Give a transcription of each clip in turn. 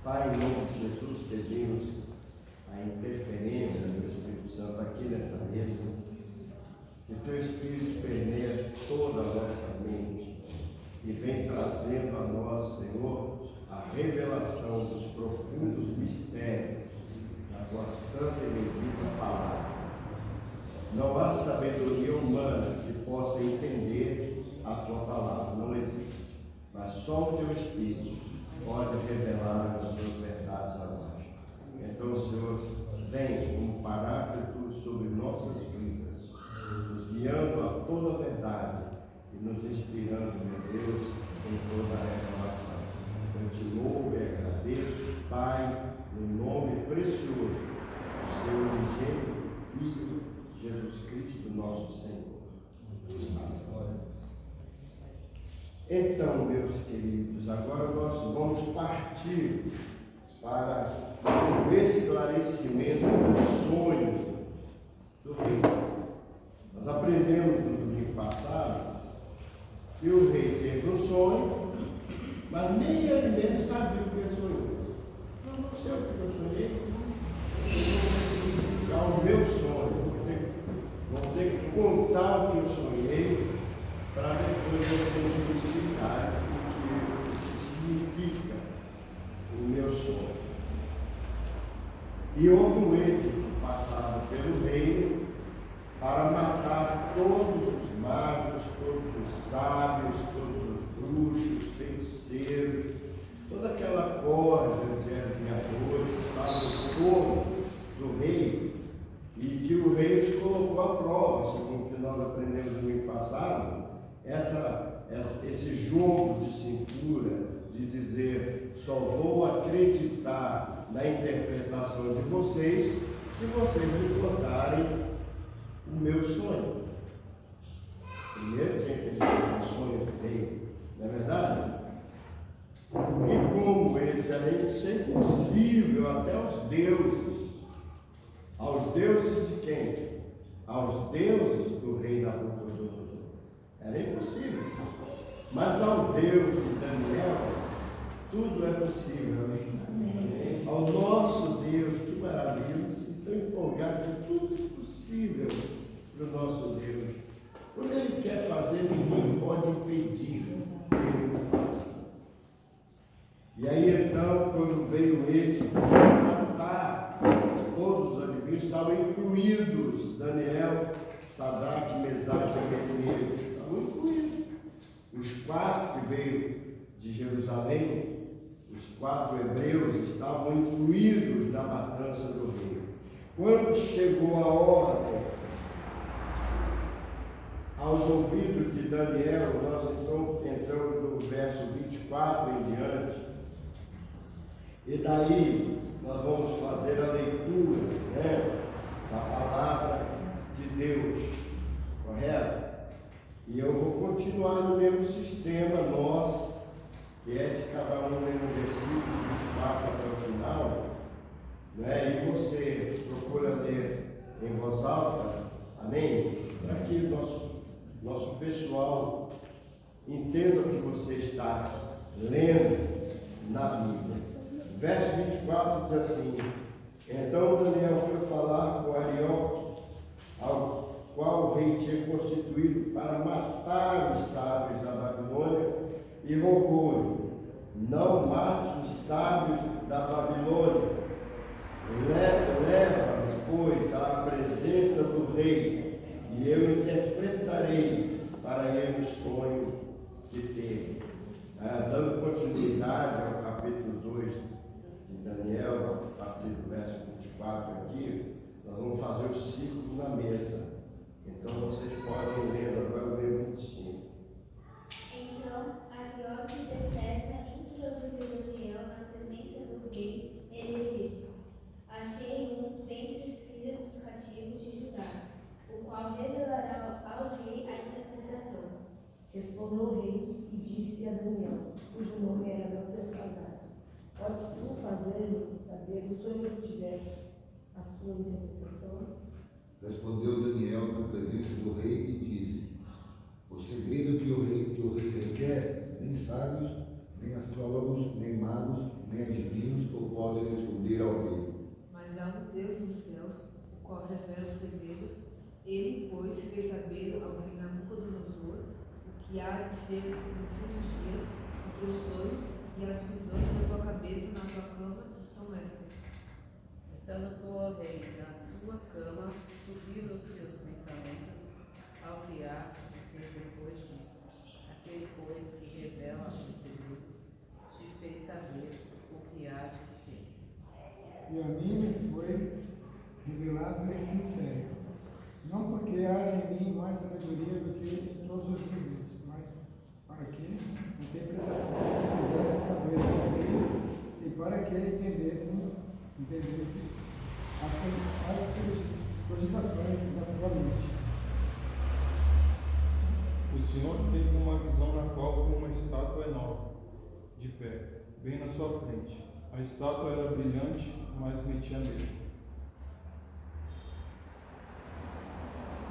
Pai, em nome de Jesus, pedimos a interferência do Espírito Santo aqui nessa mesa, que teu Espírito permeia toda a nossa mente e vem trazendo a nós, Senhor, a revelação dos profundos mistérios da tua santa e bendita palavra. Não há sabedoria humana que possa entender a tua palavra, não existe, mas só o teu Espírito pode revelar as suas verdades a nós. Então, Senhor, vem como paráclito sobre nossas vidas, nos guiando a toda a verdade e nos inspirando, meu Deus, em toda a revelação. Eu te louvo e agradeço, Pai, no nome precioso do seu unigênito Filho, Jesus Cristo, nosso Senhor. Amém. Então, meus queridos, agora nós vamos partir para o esclarecimento do sonho do rei. Nós aprendemos no domingo passado que o rei teve um sonho, mas nem ele mesmo sabia o que ele sonhou. Eu não sei o que eu sonhei, eu vou explicar o meu sonho, vou ter que contar o que eu sonhei, para depois vocês explicarem o que significa o meu sonho. E houve um edito passado pelo reino para matar todos os magos, todos os sábios, todos os bruxos, feiticeiros, toda aquela corja de adivinhadores que estava no fogo do rei, e que o rei os colocou à prova, segundo o que nós aprendemos no domingo passado. Esse jogo de cintura, de dizer, só vou acreditar na interpretação de vocês se vocês me contarem o meu sonho. Primeiro tinha que ter o sonho do rei, não é verdade? E como eles eram, isso é impossível até aos deuses. Aos deuses de quem? Aos deuses do rei Nabucodonosor. Era impossível. Mas ao Deus de Daniel, tudo é possível. Amém? Ao nosso Deus, que maravilha, eu me sinto tão empolgado que tudo é possível para o nosso Deus. Quando Ele quer fazer, ninguém pode impedir que Ele o faça. E aí então, quando veio ele matar todos os adivinhos, estavam incluídos Daniel, Sadraque, Mesaque e Abednego, estavam incluídos. Os 4 que veio de Jerusalém, os 4 hebreus, estavam incluídos na matança do rei. Quando chegou a ordem aos ouvidos de Daniel, nós então entramos no verso 24 em diante, e daí nós vamos fazer a leitura, da palavra de Deus, correto? E eu vou continuar no mesmo sistema nosso, que é de cada um ler um versículo 24 até o final, e você procura ler em voz alta, amém? Para que nosso pessoal entenda o que você está lendo na Bíblia. Verso 24 diz assim: então Daniel foi falar com Arioque, ao qual o rei tinha constituído para matar os sábios da Babilônia, e rogou-lhe: não mates os sábios da Babilônia, leva-me, pois, à presença do rei, e eu interpretarei para ele o sonho que teve. Dando continuidade ao capítulo 2 de Daniel, a partir do verso 24 aqui, nós vamos fazer o círculo na mesa. Então vocês podem ler agora o verso 25. Então Arioque depressa introduziu Daniel na presença do rei. Ele disse: achei um dentre os filhos dos cativos de Judá, o qual revelará ao rei a interpretação. Respondeu o rei e disse a Daniel, cujo nome era Beltesazar: podes tu fazer-me saber o sonho que tiveste, a sua interpretação? Respondeu Daniel na presença do rei e disse: o segredo que o rei requer, nem sábios, nem astrólogos, nem magos, nem adivinhos ou qual revela os segredos. Ele, pois, fez saber ao rei Nabucodonosor o que há de ser no fim dos dias, o teu sonho e as visões da tua cabeça na tua cama são estas. Estando tu, ó rei, na tua cama, subiram os teus pensamentos ao que há de ser depois disso. Aquele, pois, que revela os segredos, te fez saber o que há de ser. E a mim me foi revelado esse mistério. Não porque haja em mim mais sabedoria do que em todos os livros, mas para que interpretações se fizesse saber ao rei e para que entendesse as cogitações da tua mente. O Senhor teve uma visão na qual viu uma estátua enorme, de pé, bem na sua frente. A estátua era brilhante, mas metia medo.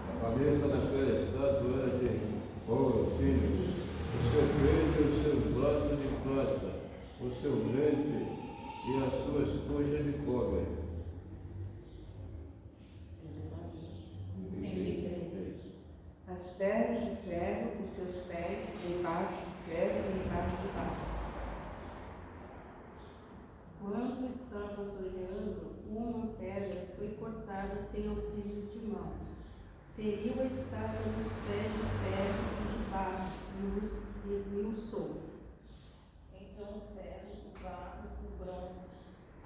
A cabeça daquela estátua era de ouro fino, o seu peito e os seus braços de prata, o seu ventre e as suas coxas de cobre. As pernas de ferro, os seus pés embaixo de ferro e embaixo de barro. Quando estavas olhando, uma pedra foi cortada sem auxílio de mãos. Feriu a estátua nos pés de ferro e de barro e os esmiuçou. Então o ferro, o barro, o bronze,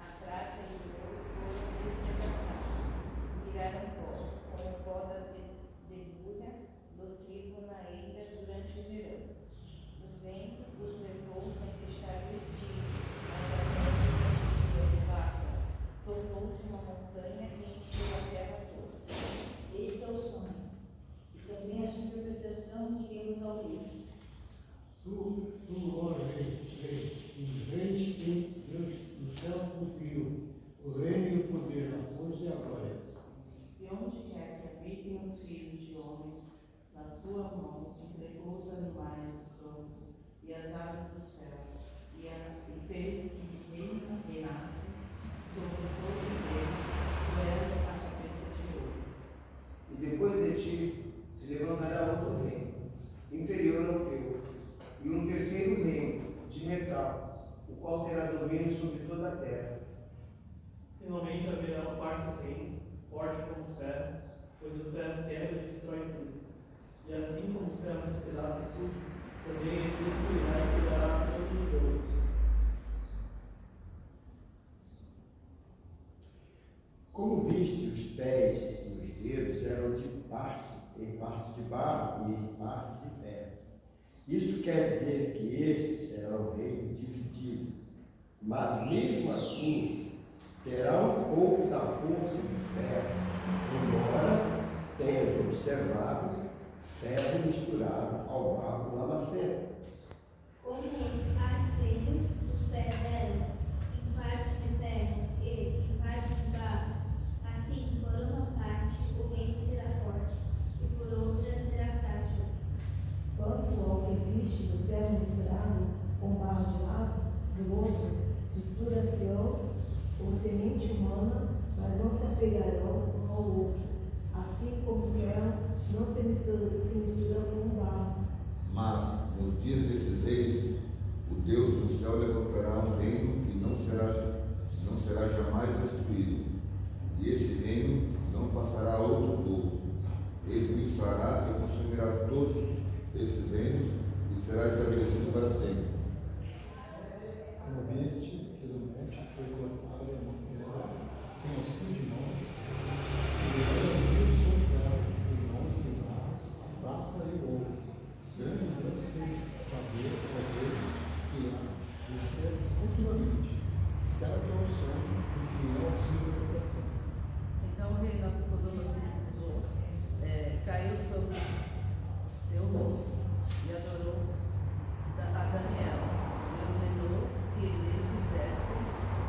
a prata e o ouro foram despedaçados, viraram pó, como o pó da debulha do trigo na ilha durante o verão. O vento os levou sem deixar vestígio, mas a terra se vaca, tornou-se uma montanha e encheu a terra toda. Este é o sonho, e também a sua interpretação que temos ao livro. Tu, ó rei, os reis que Deus do céu cumpriu, o reino e o poder, a força e a glória. E onde quer que habitem os filhos de homens, na sua mão entregou os animais do campo e as aves do céu, e fez que reinasse sobre todos eles, tu és a cabeça de ouro. E depois de ti se levantará outro reino, inferior ao teu, e um terceiro reino, de metal, o qual terá domínio sobre toda a terra. Finalmente haverá um quarto reino, forte como o ferro, pois o ferro quebra e destrói tudo. E assim como o ferro despedaça tudo, também ele destruirá e quebrará todos os outros. Como viste, os pés e os dedos eram em parte de barro e em parte de ferro. Isso quer dizer que este será o reino dividido, mas mesmo assim terá um pouco da força de ferro, embora tenhas observado ferro misturado ao barro lamacento. Como os arqueiros, os pés eram em parte de ferro e em parte de barro, assim, por uma parte o reino será forte e por outra será frágil. Quanto ao que viste do ferro misturado com barro de lado, do outro, mistura-se-ão com semente humana, mas não se apegarão um ao outro, assim como o ferro não se mistura com o barro. Mas, nos dias desses reis, o Deus do céu levantará um reino que não será jamais destruído. E esse reino não passará a outro povo. Esmiuçará e consumirá todos esses reinos e será estabelecido para sempre. Como viste que do monte foi cortada uma pedra sem auxílio de mão, e esmiuçou o ferro, o bronze e o barro, a prata e o ouro. Grande Deus fez saber ao rei que há de ser futuramente, certo ao sonho e fiel à sua interpretação. Então o rei Nabucodonosor caiu sobre seu rosto e adorou a Daniel e ordenou que lhe fizessem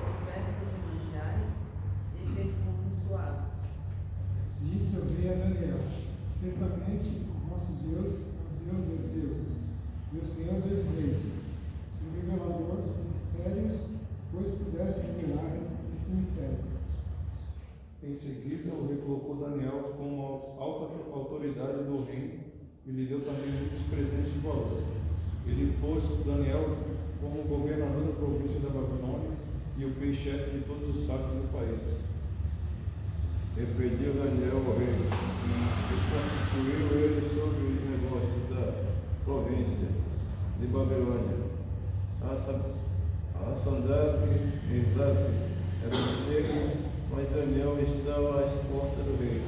ofertas de manjares e perfumes suaves. Disse o rei a Daniel: certamente o vosso Deus é o Deus dos deuses e o Senhor dos reis, o revelador de mistérios, pois pudesse revelar esse mistério. Em seguida, o rei colocou Daniel como alta autoridade do reino e lhe deu também muitos presentes de valor. Ele pôs Daniel como governador da província da Babilônia e o fez chefe de todos os sábios do país. E pediu Daniel ao rei, e constituiu ele sobre os negócios da província de Babilônia. Asandar e Mesaque eram negros, mas Daniel estava às portas do rei.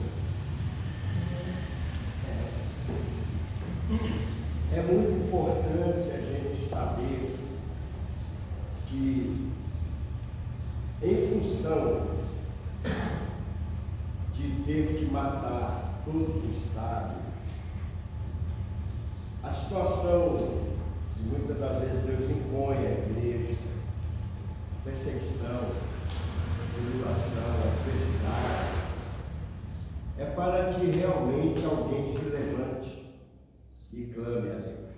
É muito importante a gente saber que, em função de ter que matar todos os sábios, a situação, muitas das vezes Deus impõe à igreja perseguição, tribulação, adversidade, é para que realmente alguém se levante e clame a Deus.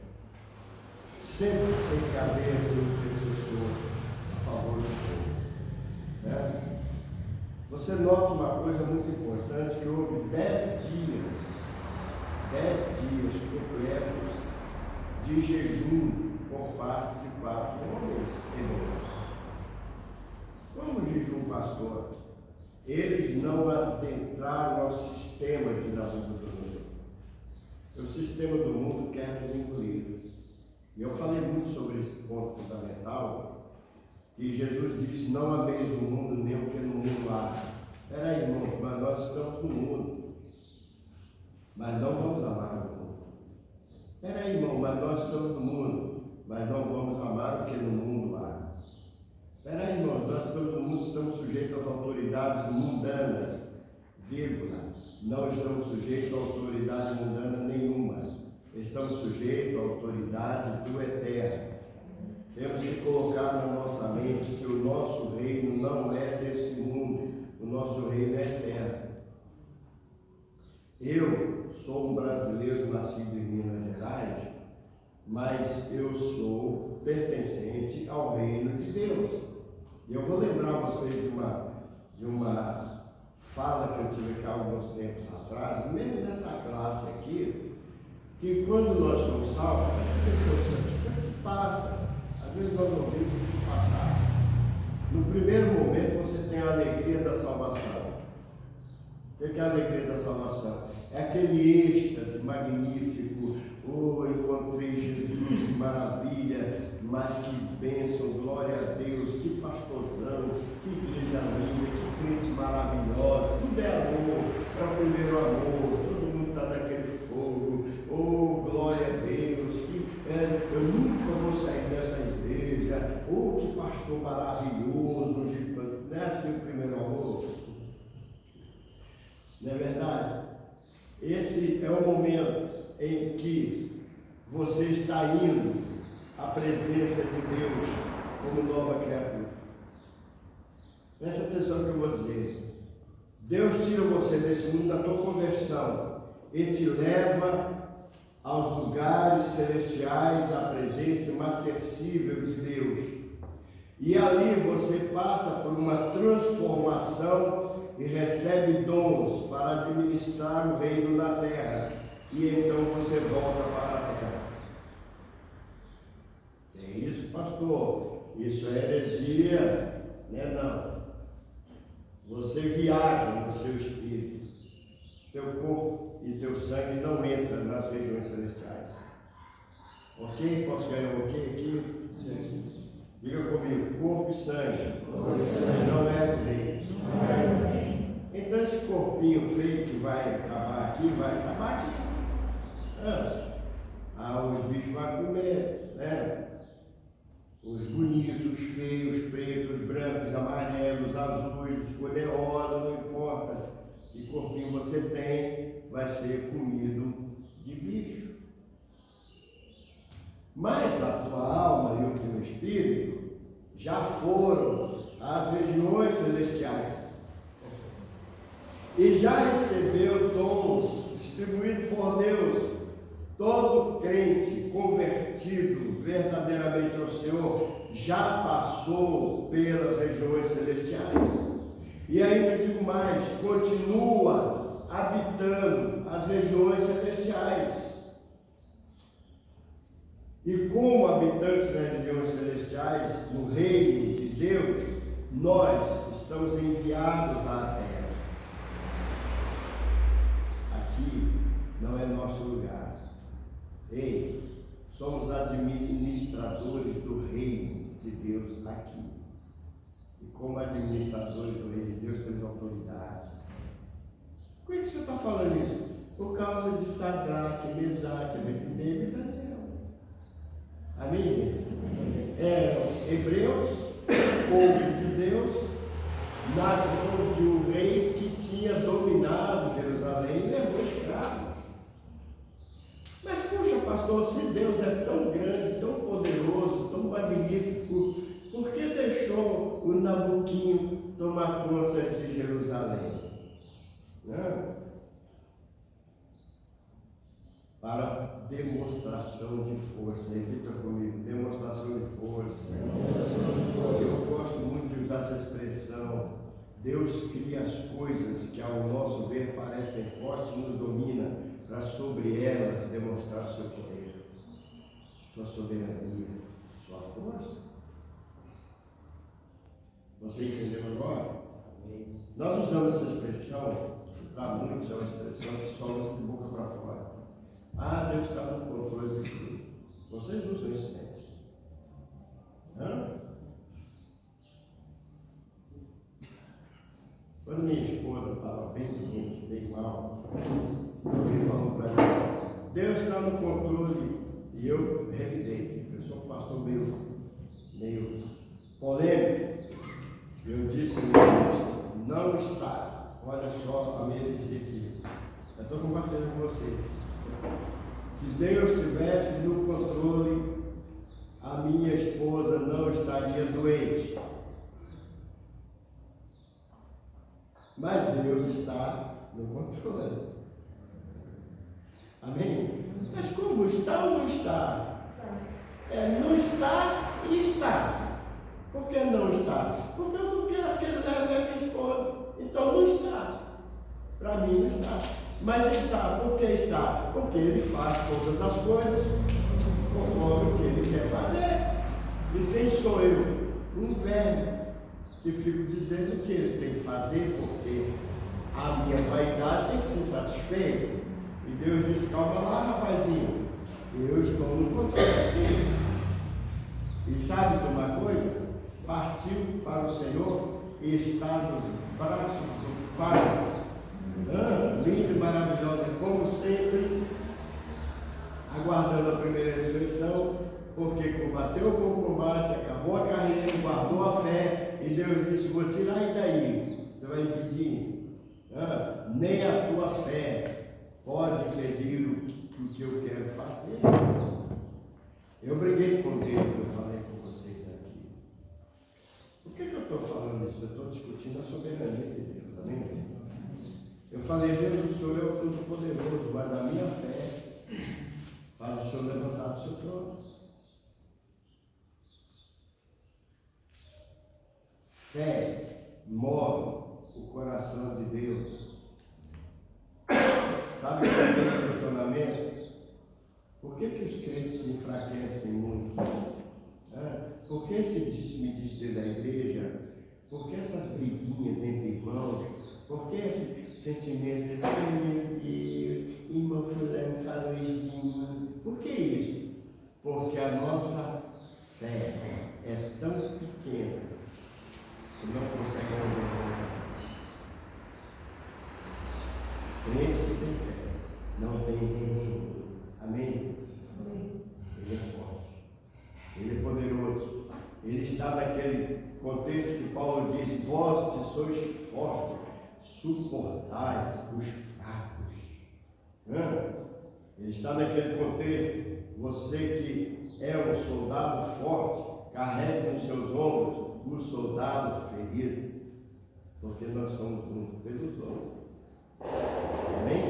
Sempre tem que haver um intercessor a favor do povo, né? Você nota uma coisa muito importante, que houve 10 dias completos de jejum por parte de 4 homens irmãos. Como jejum, pastor? Eles não adentraram ao sistema de Nabucodonosor. O sistema do mundo quer nos engolir. E eu falei muito sobre esse ponto fundamental, que Jesus disse: não ameis o mundo nem o que no mundo há. Espera aí, irmãos, mas nós estamos no mundo, mas não vamos amar o mundo. Espera aí, irmão, mas nós estamos no mundo, mas não vamos amar o que no mundo há. Espera aí, irmãos, nós estamos no mundo, estamos sujeitos às autoridades mundanas, vírgula, não estamos sujeitos a autoridade mundana nenhuma, estamos sujeitos à autoridade do Eterno. Temos que colocar na nossa mente que o nosso reino não é desse mundo, o nosso reino é eterno. Eu sou um brasileiro nascido em Minas Gerais, mas eu sou pertencente ao reino de Deus. E eu vou lembrar vocês de uma fala que eu tive aqui há alguns tempos atrás, mesmo nessa classe aqui, que quando nós somos salvos, essa sempre passa. Às vezes nós ouvimos isso passar. No primeiro momento você tem a alegria da salvação. O que é a alegria da salvação? É aquele êxtase magnífico. Oh, encontrei Jesus, que maravilha, mas que bênção, glória a Deus, que pastorzão, que igreja linda, que crentes maravilhosos, tudo é amor, é o primeiro amor, todo mundo está naquele fogo. Oh, glória a Deus, eu nunca vou sair dessa igreja. Oh, que pastor maravilhoso, não é assim o primeiro amor? Não é verdade? Esse é o momento em que você está indo à presença de Deus como nova criatura. Presta atenção no que eu vou dizer. Deus tira você desse mundo da tua conversão e te leva aos lugares celestiais, à presença inacessível de Deus. E ali você passa por uma transformação e recebe dons para administrar o reino na terra. E então você volta para a terra. É isso, pastor? Isso é heresia, né? Não. Você viaja no seu espírito. Teu corpo e teu sangue não entram nas regiões celestiais. Ok? Posso ganhar um ok aqui? Diga comigo, corpo e sangue. Não é do reino. Então esse corpinho feio que vai acabar aqui, os bichos vão comer, né? Os bonitos, feios, pretos, brancos, amarelos, azuis, cor-de-rosa, não importa que corpinho você tem, vai ser comido de bicho. Mas a tua alma e o teu espírito já foram às regiões celestiais e já recebeu dons distribuídos por Deus. Todo crente convertido verdadeiramente ao Senhor já passou pelas regiões celestiais. E ainda digo mais, continua habitando as regiões celestiais. E como habitantes das regiões celestiais, no reino de Deus, nós estamos enviados à terra. Aqui não é nosso lugar. Ei, somos administradores do reino de Deus aqui. E como administradores do reino de Deus, temos autoridade. Por que o senhor está falando isso? Por causa de Sadraque, Mesaque, Abednego e Daniel. Amém? Hebreus, povo de Deus, nas mãos de um rei que tinha dominado Jerusalém e levou escravos. Mas, puxa, pastor, se Deus é tão grande, tão poderoso, tão magnífico, por que deixou o Nabuquinho tomar conta de Jerusalém? Não. Para demonstração de força. Repita comigo, demonstração de força. Eu gosto muito de usar essa expressão. Deus cria as coisas que ao nosso ver parecem fortes e nos domina, para sobre elas demonstrar seu poder, sua soberania, sua força. Você entendeu agora? Nós usamos essa expressão, para muitos é uma expressão que só usa de boca para fora. Ah, Deus está no controle de tudo. Vocês usam isso sempre. Quando minha esposa estava bem doente, bem mal, alguém falou para ela, Deus está no controle. E eu revidei. Eu sou um pastor meio polêmico. Eu disse, não está. Olha só a minha dizia aqui. Eu estou compartilhando com vocês. Se Deus estivesse no controle, a minha esposa não estaria doente. Mas Deus está no controle. Amém? Mas como está ou não está? Não está e está. Por que não está? Porque eu não quero que ele leve a minha esposa. Então não está. Para mim não está. Mas está. Por que está? Porque ele faz todas as coisas conforme o que ele quer fazer. E quem sou eu? Um velho que fico dizendo o que ele tem que fazer, porque a minha vaidade tem que ser satisfeita. E Deus diz, calma lá, rapazinho, eu estou no controle. E sabe de uma coisa? Partiu para o Senhor e está nos braços do Pai. Lindo e maravilhosa, como sempre, aguardando a primeira ressurreição, porque combateu o bom combate, acabou a carreira, guardou a fé, e Deus disse, vou tirar e daí? Você vai impedir? Nem a tua fé pode impedir o que eu quero fazer. Eu briguei com Deus, eu falei com vocês aqui. Por que eu estou falando isso? Eu estou discutindo a soberania de Deus, amém? Eu falei, Deus, o Senhor é o Todo-Poderoso, mas a minha fé faz o Senhor levantar do seu trono. Fé move o coração de Deus. Sabe qual é o questionamento? Por que os crentes se enfraquecem muito? Por que esse disse-me-disse da igreja? Por que essas briguinhas entre irmãos? Por que esse sentimento de, ai meu Deus, irmão fulano falou isso de mim? Por que isso? Porque a nossa fé é tão pequena que não consegue resolver. Crente que tem fé não tem reino. Amém? Ele é forte. Ele é poderoso. Ele está naquele contexto que Paulo diz, vós que sois fortes, suportais os fracos. Ele está naquele contexto, você que é um soldado forte, carrega nos seus ombros um soldado ferido, porque nós somos uns pelos outros. Amém?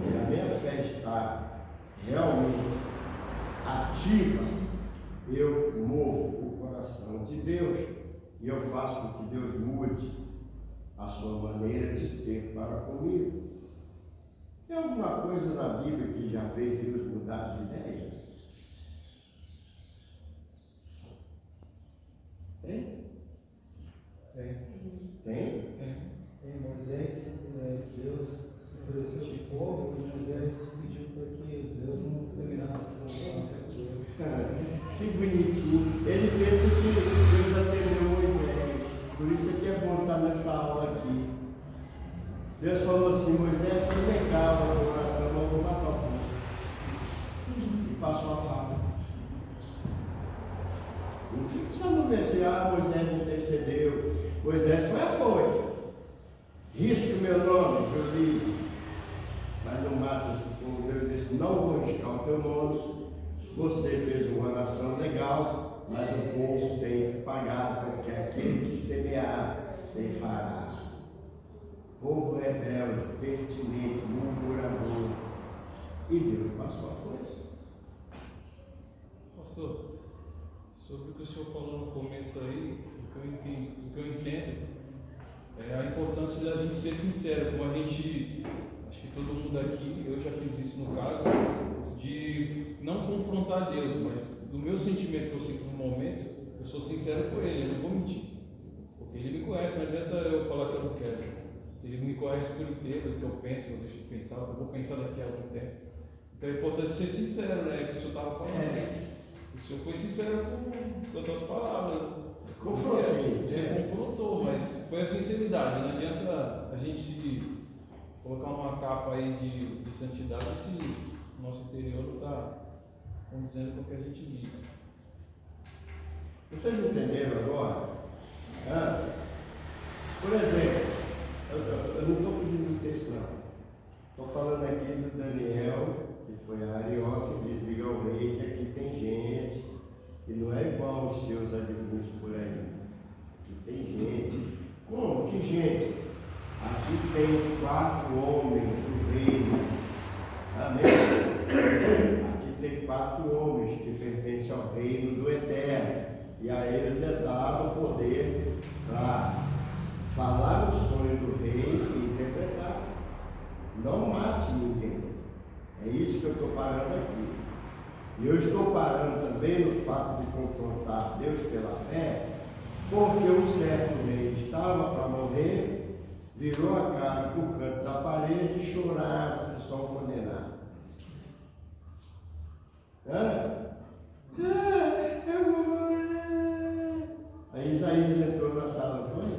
Se a minha fé está realmente ativa, eu movo o coração de Deus e eu faço com que Deus mude a sua maneira de ser para comigo. Tem alguma coisa na Bíblia que já fez Deus mudar de ideia? Tem? Tem? Em Moisés, Deus se ofereceu ao povo e Moisés pediu para que Deus não terminasse Que bonitinho. Ele pensa que Deus atendeu Moisés. Por isso é que é bom estar nessa aula aqui. Deus falou assim: Moisés, que legal a tua oração, eu vou matar o povo. E passou a fala. Não fica só no versículo, Moisés intercedeu. Moisés foi. Risque o meu nome do livro, mas não mata esse povo. Deus disse: não vou riscar o teu nome. Você fez uma oração legal, mas o povo tem que pagar, porque aquele que semear, ceifará. Povo rebelde, pertinente, murmurador. E Deus passou a força. Pastor, sobre o que o senhor falou no começo aí, o que eu entendo é a importância da gente ser sincero, como a gente, acho que todo mundo aqui, eu já fiz isso no caso, de não confrontar Deus, mas do meu sentimento que eu sinto no momento, eu sou sincero com Ele, eu não vou mentir, porque Ele me conhece, não adianta eu falar que eu não quero, Ele me conhece por inteiro, o que eu penso, eu deixo de pensar, o que eu vou pensar daqui a algum tempo. Então é importante ser sincero, né, que o senhor estava falando. O senhor foi sincero com outras palavras. Confrontou, mas foi a sinceridade. Não adianta a gente colocar uma capa aí de santidade se o nosso interior não está condizendo com o que a gente diz. Vocês entenderam agora? Por exemplo, eu não estou fugindo do texto, não. Estou falando aqui do Daniel, que foi a Arioque, que diz: ao rei que aqui tem gente que não é igual aos seus adivinhos por aí. Aqui tem gente. Como? Que gente? Aqui tem 4 homens do reino. Amém? Aqui tem 4 homens que pertencem ao reino do Eterno. E a eles é dado o poder para falar o sonho do rei e interpretar. Não mate ninguém. É isso que eu estou parando aqui. E eu estou parando também no fato de confrontar Deus pela fé, porque um certo rei estava para morrer, virou a cara para o canto da parede e chorava que só o condenado. Eu vou morrer. Aí Isaías entrou na sala, não foi?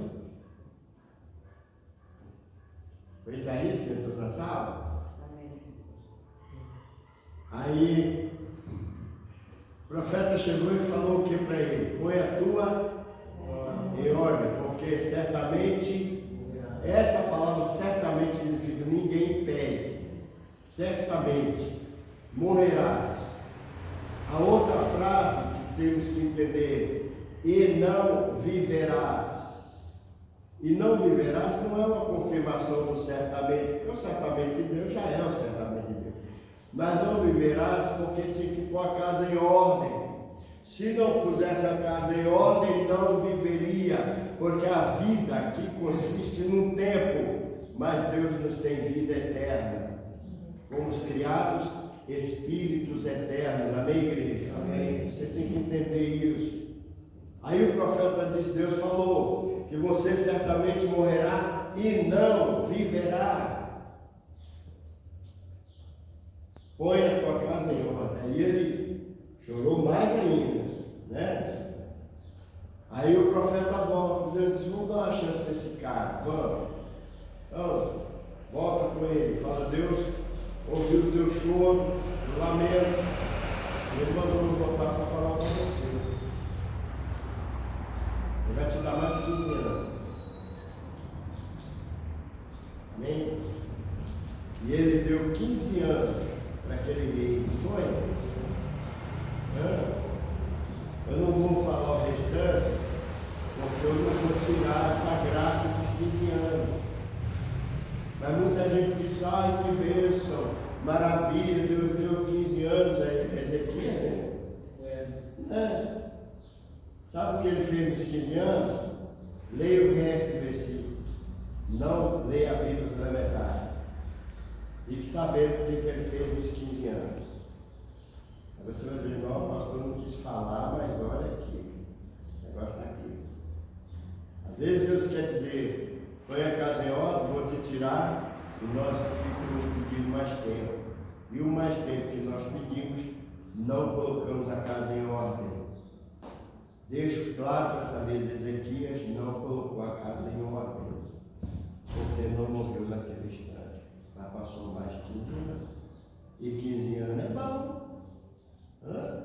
Foi Isaías que entrou na sala? Aí o profeta chegou e falou o que para ele? Põe a tua em ordem, porque certamente, essa palavra certamente significa ninguém pede, certamente morrerás. A outra frase que temos que entender: e não viverás. E não viverás não é uma confirmação do certamente, porque o certamente de Deus já é o certamente de Deus. Mas não viverás porque tinha que pôr a casa em ordem. Se não pusesse a casa em ordem, não viveria, porque a vida aqui consiste num tempo, mas Deus nos tem vida eterna. Fomos criados espíritos eternos, amém, igreja? Amém. Você tem que entender isso. Aí o profeta diz: Deus falou que você certamente morrerá e não viverá. Põe a tua casa em ordem. Aí ele chorou mais ainda, né? Aí o profeta volta, Deus diz: vamos dar uma chance para esse cara, vamos. Então, volta com ele, fala: Deus ouviu o teu choro, o lamento, ele mandou me voltar para falar com vocês. Ele vai te dar mais 15 anos. Amém? E ele deu 15 anos para aquele rei, não foi? Eu não vou falar o restante, porque eu não vou tirar essa graça dos 15 anos. Mas muita gente diz: ai, que bênção, maravilha, Deus deu 15 anos a Ezequiel, né? Sabe o que ele fez nos 15 anos? Leia o resto do versículo. não lê a Bíblia pela metade. Fique sabendo o que ele fez nos 15 anos. Aí você vai dizer, não, o pastor não quis falar, mas olha aqui, o negócio está aqui. Às vezes Deus quer dizer, põe a casa em ordem, vou te tirar, e nós ficamos pedindo mais tempo. E o mais tempo que nós pedimos, não colocamos a casa em ordem. Deixo claro para essa vez, Ezequias não colocou a casa em ordem, porque não morreu naquele instante. Mas passou mais 15 anos. E 15 anos é bom. Hã?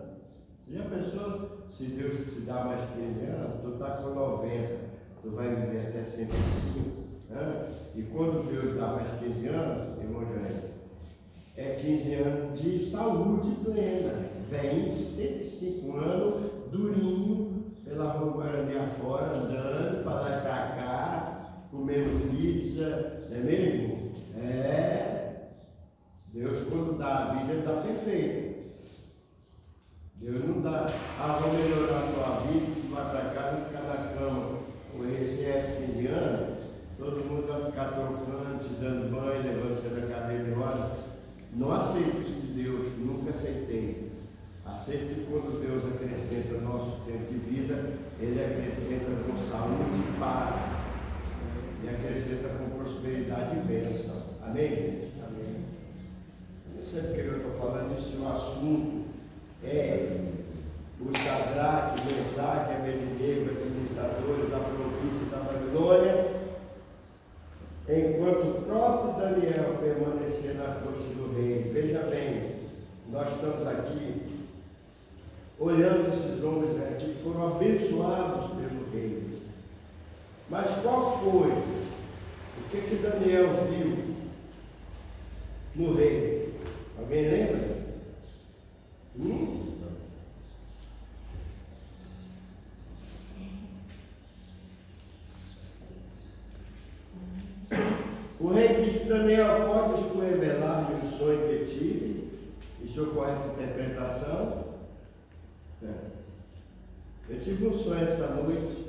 Você já pensou, se Deus te dá mais 15 anos, tu está com 90, tu vai viver até 105. E quando Deus dá mais 15 anos, irmão Jair, é 15 anos de saúde plena. Velhinho de 105 anos, durinho, pela rua Guarani afora, andando para lá e para cá, comendo pizza, não é mesmo? Deus quando dá a vida, ele dá perfeito. Deus não dá, vou melhorar a tua vida, tu vai para casa e ficar na cama com esse 15 anos, todo mundo vai ficar trocando, te dando banho, levando você da cadeira de rodas. Não aceito isso de Deus, nunca aceitei. Aceito que quando Deus acrescenta o nosso tempo de vida, Ele acrescenta com saúde e paz. E acrescenta com prosperidade e bênção. Amém, gente? Amém. Eu não sei porque eu estou falando isso, o assunto é o Sadraque, Mesaque, Abednego, administradores da província da Babilônia, enquanto o próprio Daniel permanecia na corte do rei. Veja bem, nós estamos aqui olhando esses homens aqui que foram abençoados pelo rei. Mas qual foi? O que Daniel viu no rei? Alguém lembra? O rei disse: Daniel, podes tu revelar-me o sonho que tive e sua correta interpretação? Eu tive um sonho essa noite.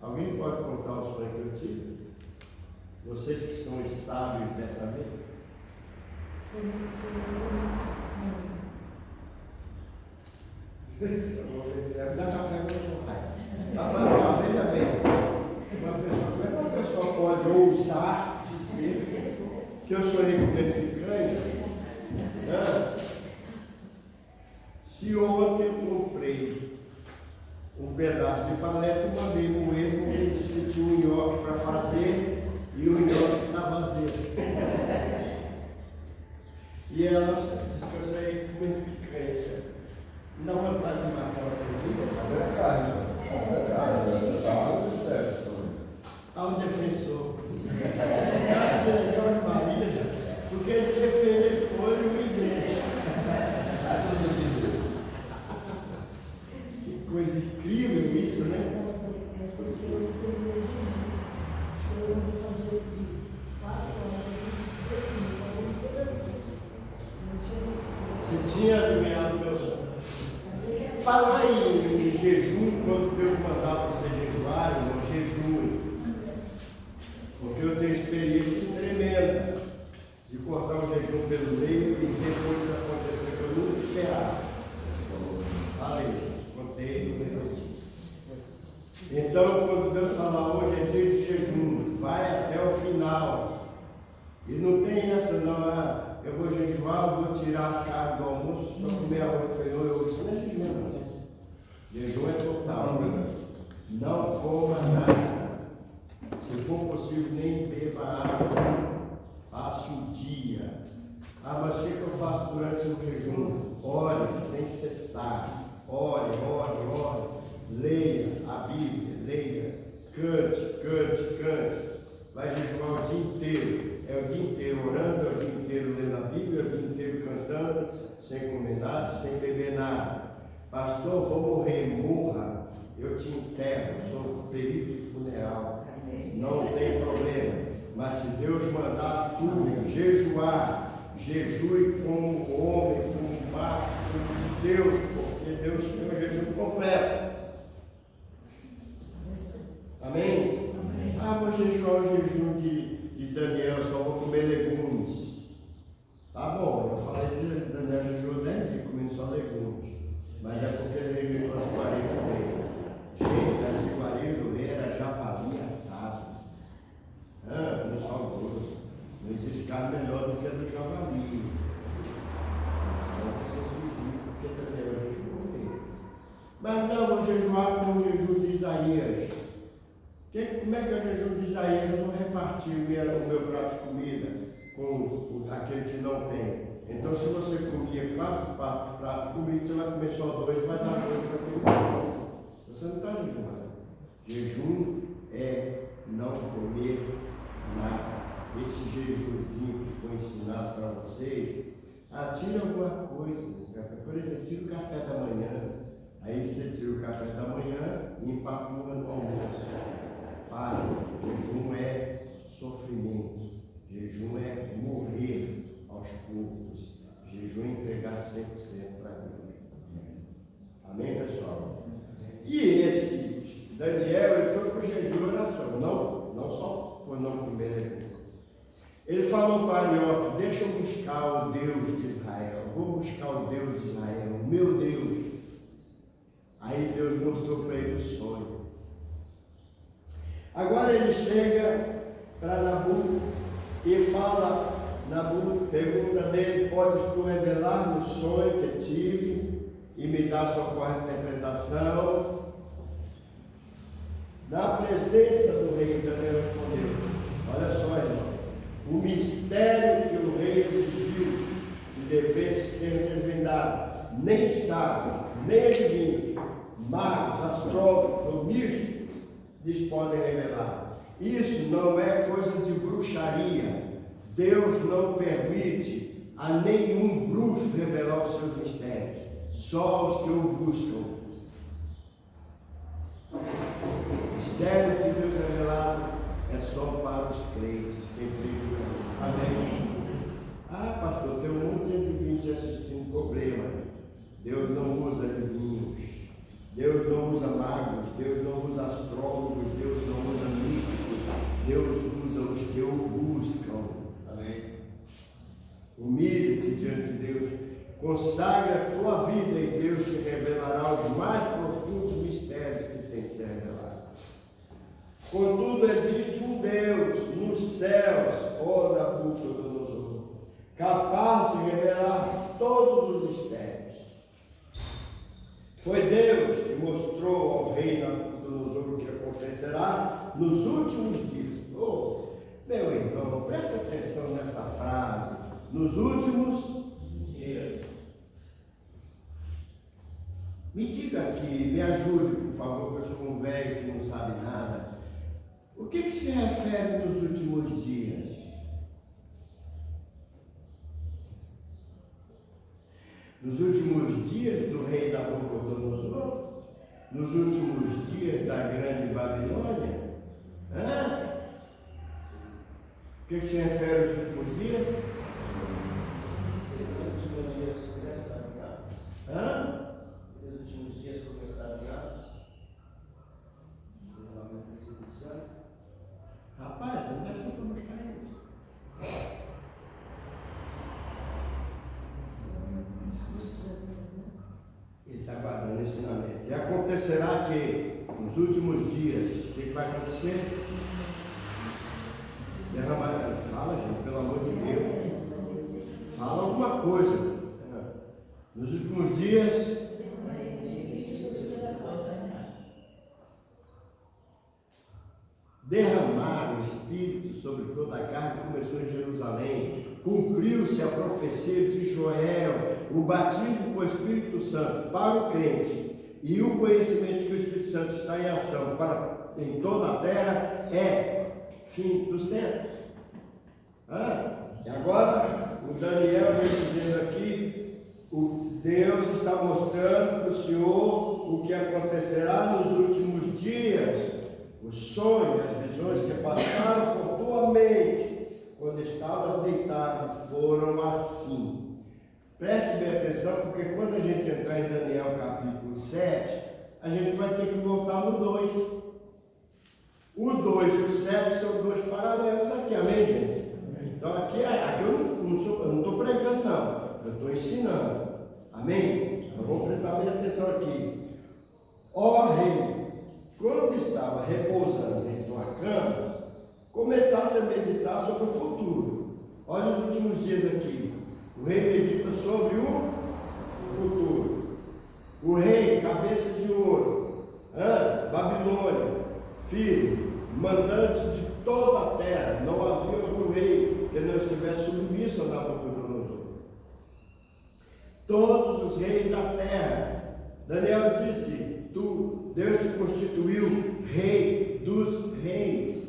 Alguém pode contar o sonho que eu tive? Vocês que são os sábios dessa vida? Dá café para o pai. Veja bem, como é que uma pessoa pode ousar dizer que eu sonhei com dentro de picanha? Se ontem eu comprei um pedaço de paleta e mandei moer, porque ele disse que tinha um nhoque para fazer e o nhoque estava vazio. E ela disse que eu saí comendo picanha. Não vontade de matar uma comida. É carne. Ao defensor. Graças a Deus, Maria, porque ele defende depois e me deixa. Que coisa incrível isso, né? Porque eu tenho eu vou fazer 4 horas. Você tinha adivinhado o meu sonho. Falar em jejum, quando Deus mandava você jejuar, irmão, jejum. Porque eu tenho experiência tremenda de cortar o jejum pelo meio e ver coisas acontecer que eu nunca esperava. Falei, contei no meu dia. Então, quando Deus falar hoje é dia de jejum, vai até o final. E não tem essa não, eu vou jejuar, vou tirar a carne do almoço, só comer arroz e feijão, isso não é jejum, não. Jejum é total, não coma nada. Se for possível, nem beba água. Passe o dia. Mas o que eu faço durante o jejum? Ore sem cessar. Ore. Leia a Bíblia, leia. Cante. Vai jejuar o dia inteiro. É o dia inteiro orando, é o dia inteiro lendo a Bíblia, é o dia inteiro cantando, sem comer nada, sem beber nada. Pastor, vou morrer, morra. Eu te enterro, eu sou perito de funeral. Não tem problema. Mas se Deus mandar tudo, jejuar, jejue como homem, como macho, como Deus, porque Deus tem o jejum completo. Amém? jejuar o jejum de Daniel, só vou comer legumes. Tá bom, eu falei que Daniel jejuou 10 dias comendo só legumes. Mas é porque ele jejuou as 40 vezes. Gente, as iguarias do rei era javali assado. No sal grosso. Não existe carne melhor do que a do javali. Então vocês vigiam, porque Daniel jejuou mesmo. Mas não, vou jejuar com o jejum de Isaías. Como é que é o jejum de Isaías? Eu não reparti o meu prato de comida com aquele que não tem. Então, se você comia 4 pratos de comida, você vai comer só 2, vai dar 2 para quem não. Você não está jejuando. Jejum é não comer nada. Esse jejumzinho que foi ensinado para vocês, tira alguma coisa. Por exemplo, tira o café da manhã. Aí você tira o café da manhã e empapua no almoço. Para, jejum é sofrimento. Jejum é morrer aos poucos. Jejum é entregar 100% para Deus. Amém, pessoal? E esse Daniel, ele foi para o jejum e oração, não só por não comer. Ele falou para Arioque, deixa eu buscar o Deus de Israel, vou buscar o Deus de Israel, o meu Deus. Aí Deus mostrou para ele o sonho. Agora ele chega para Nabu e fala, Nabu pergunta dele, podes tu revelar no sonho que tive e me dar sua correta interpretação? Na presença do rei, Daniel respondeu, olha só, irmão, o mistério que o rei exigiu que devesse ser desvendado, nem sábios, nem adivinhos, magos, astrólogos ou místicos lhes podem revelar. Isso não é coisa de bruxaria. Deus não permite a nenhum bruxo revelar os seus mistérios, só os que o buscam. Mistérios de Deus revelado é só para os crentes, quem crê em Deus. Amém? Pastor, tem um monte de adivinhos assistindo problema. Deus não usa adivinhos, Deus não usa magos, Deus não usa astrólogos, Deus não usa místicos, Deus usa os que o buscam. Amém? Humilhe-te diante de Deus, consagra a tua vida em Deus, que revelará os mais profundos mistérios que tem que ser revelado. Contudo, existe um Deus nos céus, ó Nabucodonosor, capaz de revelar todos os mistérios. Foi Deus que mostrou ao rei Nabucodonosor o que acontecerá nos últimos dias. Meu irmão, presta atenção nessa frase. Nos últimos dias. Me diga aqui, me ajude, por favor, que eu sou um velho que não sabe nada. O que se refere nos últimos dias? Nos últimos dias do rei Nabucodonosor? Nos últimos dias da grande Babilônia? O que se refere aos últimos dias? Seria os últimos dias começaram em Atos. Seria os últimos dias começaram em Atos. Derramamento do Espírito Santo. Rapaz, não deve ser para buscar isso. Ele está guardando o ensinamento. E acontecerá que nos últimos dias, o que vai acontecer? Derramar. Fala, gente, pelo amor de Deus. Fala alguma coisa. Nos últimos dias. Derramar o Espírito sobre toda a carne, começou em Jerusalém, cumpriu-se a profecia de Joel, o batismo com o Espírito Santo para o crente e o conhecimento que o Espírito Santo está em ação em toda a terra é fim dos tempos. E agora o Daniel vem dizendo aqui, o Deus está mostrando para o Senhor o que acontecerá nos últimos dias. Os sonhos, as visões que passaram por tua mente quando estavas deitado foram assim. Preste bem atenção, porque quando a gente entrar em Daniel capítulo 7, a gente vai ter que voltar no 2. O 2 e o 7 são dois paralelos aqui, amém, gente? Então aqui eu não estou pregando, não. Eu estou ensinando. Amém? Então vamos prestar bem atenção aqui. Ó rei, quando estava repousando em tua cama, começaste a meditar sobre o futuro. Olha os últimos dias aqui. O rei medita sobre o futuro. O rei, cabeça de ouro, Babilônia, filho, mandante de toda a terra. Não havia outro rei que não estivesse submisso a Nabucodonosor. Todos os reis da terra. Daniel disse: Deus te constituiu rei dos reis.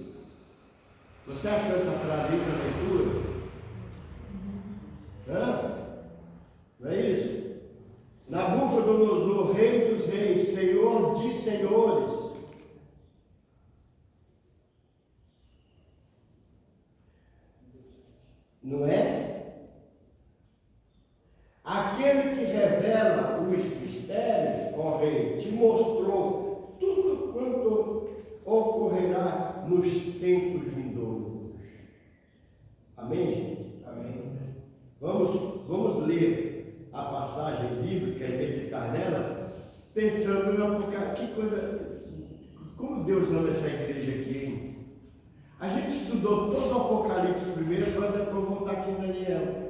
Você achou essa frase aí na leitura? Não é isso? Nabucodonosor, rei dos reis, senhor de senhores. Não é? Aquele que revela os mistérios, ó rei, te mostrou tudo quanto ocorrerá nos tempos vindouros. Amém, gente? Amém. Vamos ler a passagem bíblica e meditar nela, pensando no Apocalipse. Que coisa, como Deus ama essa igreja aqui, hein? A gente estudou todo o Apocalipse primeiro para depois voltar aqui em Daniel.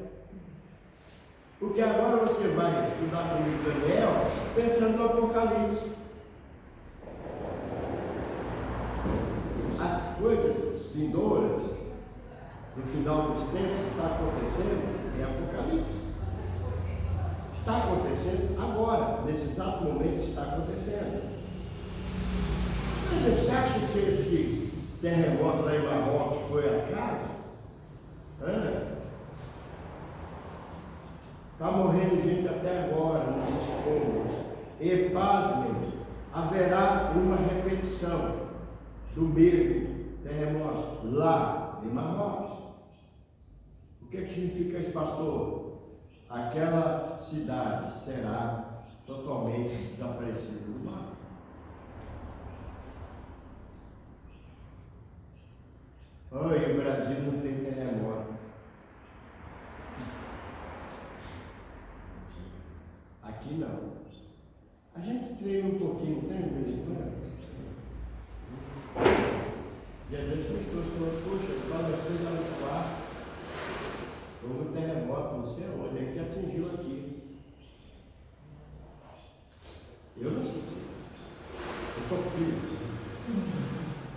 Porque agora você vai estudar comigo Daniel pensando no Apocalipse. As coisas vindouras, no final dos tempos, está acontecendo em Apocalipse. Está acontecendo agora, nesse exato momento está acontecendo. Mas você acha que esse terremoto lá em Marrocos foi acaso? Está morrendo gente até agora nos escombros. E pasmem, haverá uma repetição do mesmo terremoto lá em Marrocos. O que significa isso, pastor? Aquela cidade será totalmente desaparecida do mar. E o Brasil não tem terremoto. Aqui não. A gente treina um pouquinho, tem de vez em quando. E às vezes as pessoas falam: poxa, faleceu lá no quarto. Houve um terremoto, não sei onde, é que atingiu aqui. Eu não senti. Eu sou filho.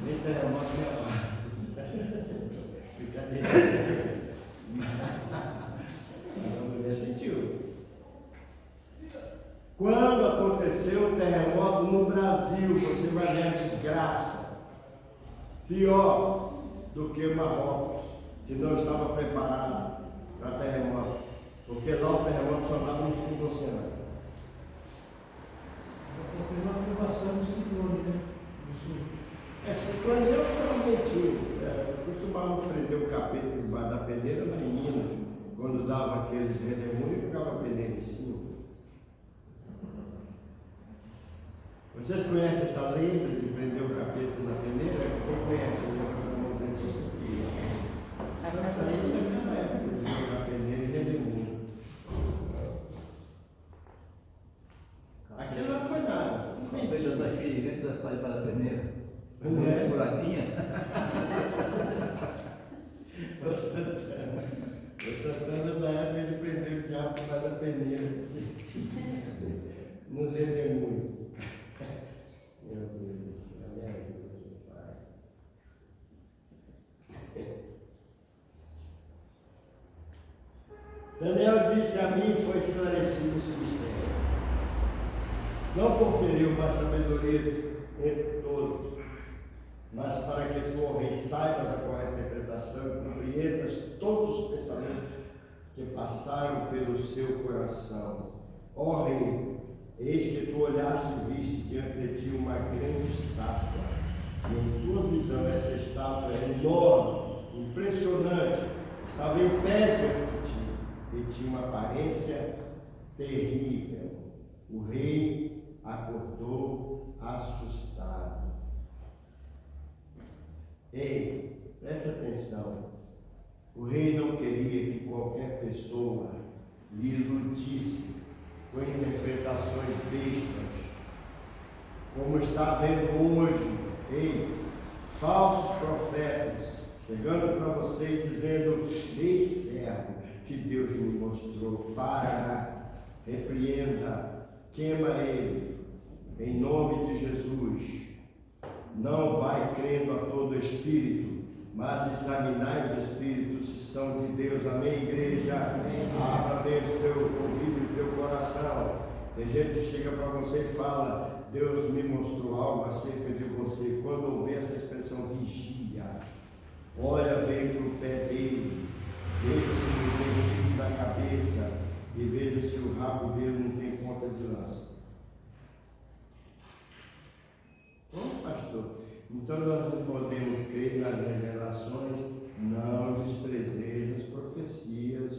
Nem terremoto nem abaixo. Brincadeira. A mulher sentiu. Quando aconteceu o terremoto no Brasil, você vai ver a desgraça. Pior do que Marrocos, que não estava preparado para terremoto. Porque lá o terremoto só dava no fundo do oceano. Teve uma aprovação do ciclone, né? Ciclone eu sou mentira. Costumava prender o capeta debaixo da peneira na Minas, quando dava aqueles redemoinhos, pegava a peneira em cima. Vocês conhecem essa lenda de prender o capeta na peneira? Quem conhece? Vamos ver se você cria. Essa lenda é na época de jogar peneira e redemoinho. Aquilo não foi nada. Veja das filhas, das coisas para a peneira. Não é? Furadinha. O Santana da época ele prendeu o diabo por da peneira. Nos redemoinhos. Meu Deus do céu, minha vida, meu Pai. Daniel disse: a mim foi esclarecido esse mistério. Não por ter eu mais sabedoria entre todos, mas para que tu, ó rei, saibas a correta interpretação e compreendas todos os pensamentos que passaram pelo seu coração. Ó rei, eis que tu olhaste e viste diante de ti uma grande estátua, e em tua visão essa estátua é enorme, impressionante, estava em pé diante de ti, e tinha uma aparência terrível. O rei acordou assustado. Ei, preste atenção. O rei não queria que qualquer pessoa lhe iludisse com interpretações bestas, como está vendo hoje. Ei, falsos profetas chegando para você e dizendo: ei, servo, que Deus me mostrou, para, repreenda, queima ele, em nome de Jesus. Não vai crendo a todo espírito, mas examinai os espíritos se são de Deus. Amém, igreja? Amém. Abra bem o teu ouvido e o teu coração. Tem gente que chega para você e fala: Deus me mostrou algo acerca de você. Quando ouvir essa expressão, vigia. Olha bem para o pé dele, veja se não tem chifre na cabeça e veja se o rabo dele não tem ponta de lança. Bom, pastor, então nós não podemos crer nas revelações. Não desprezeis as profecias,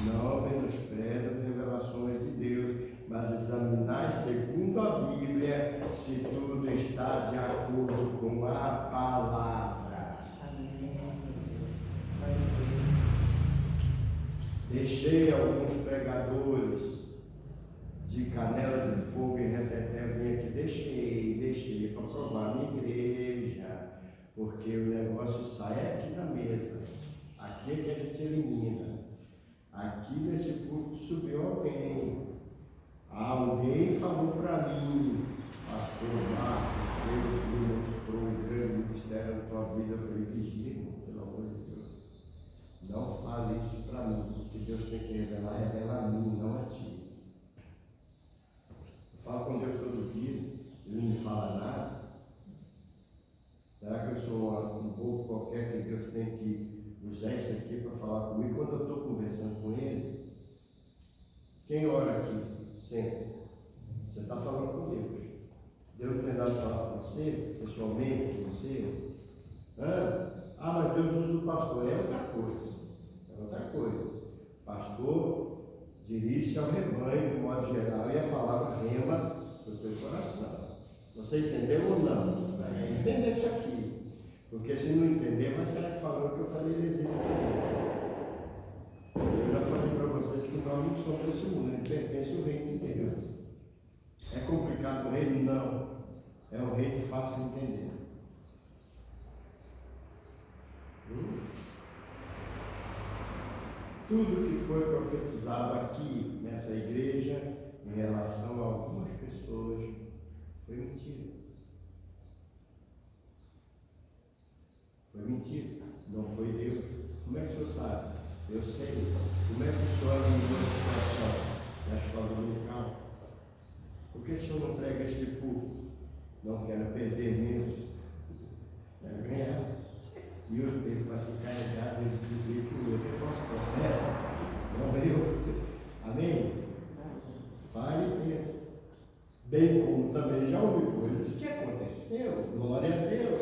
não menospreze as revelações de Deus, mas examinai segundo a Bíblia se tudo está de acordo com a palavra. Deixei alguns pregadores de canela de fogo e reteté vir aqui, deixei para provar na igreja, porque o negócio sai aqui na mesa, aqui é que a gente elimina. Aqui nesse púlpito subiu alguém falou para mim: pastor Marcos, Deus me mostrou um grande mistério na tua vida. Eu falei: vigia, irmão, pelo amor de Deus, não fale isso para mim, porque Deus tem que revela a mim, não a ti. Eu falo com Deus todo dia, Ele não me fala nada. Será que eu sou um bobo qualquer que Deus tem que usar isso aqui para falar comigo? Quando eu estou conversando com Ele, quem ora aqui sempre? Você está falando com Deus. Deus não tem nada para falar com você, pessoalmente, com você? Mas Deus usa o pastor. É outra coisa. É outra coisa. Pastor dirige-se ao rebanho, de modo geral, e a palavra rema no teu coração. Você entendeu ou não? Vai entender isso aqui. Porque se não entender, vai sair falando que eu falei heresia. Eu já falei para vocês que nós não somos desse mundo, ele pertence ao reino de Deus. É complicado o reino? Não. É um reino fácil de entender. Tudo que foi profetizado aqui nessa igreja em relação a algumas pessoas foi mentira. Foi mentira. Não foi Deus. Como é que o senhor sabe? Eu sei. Como é que o senhor eliminou a situação da escola dominical? Por que o senhor não prega este público? Não quero perder menos. Quero ganhar. E eu tenho para se carregar de dizer que o outro é falso profeta. Não eu. Amém? Pare e pense. Bem como também já ouvi coisas que aconteceu. Glória a Deus.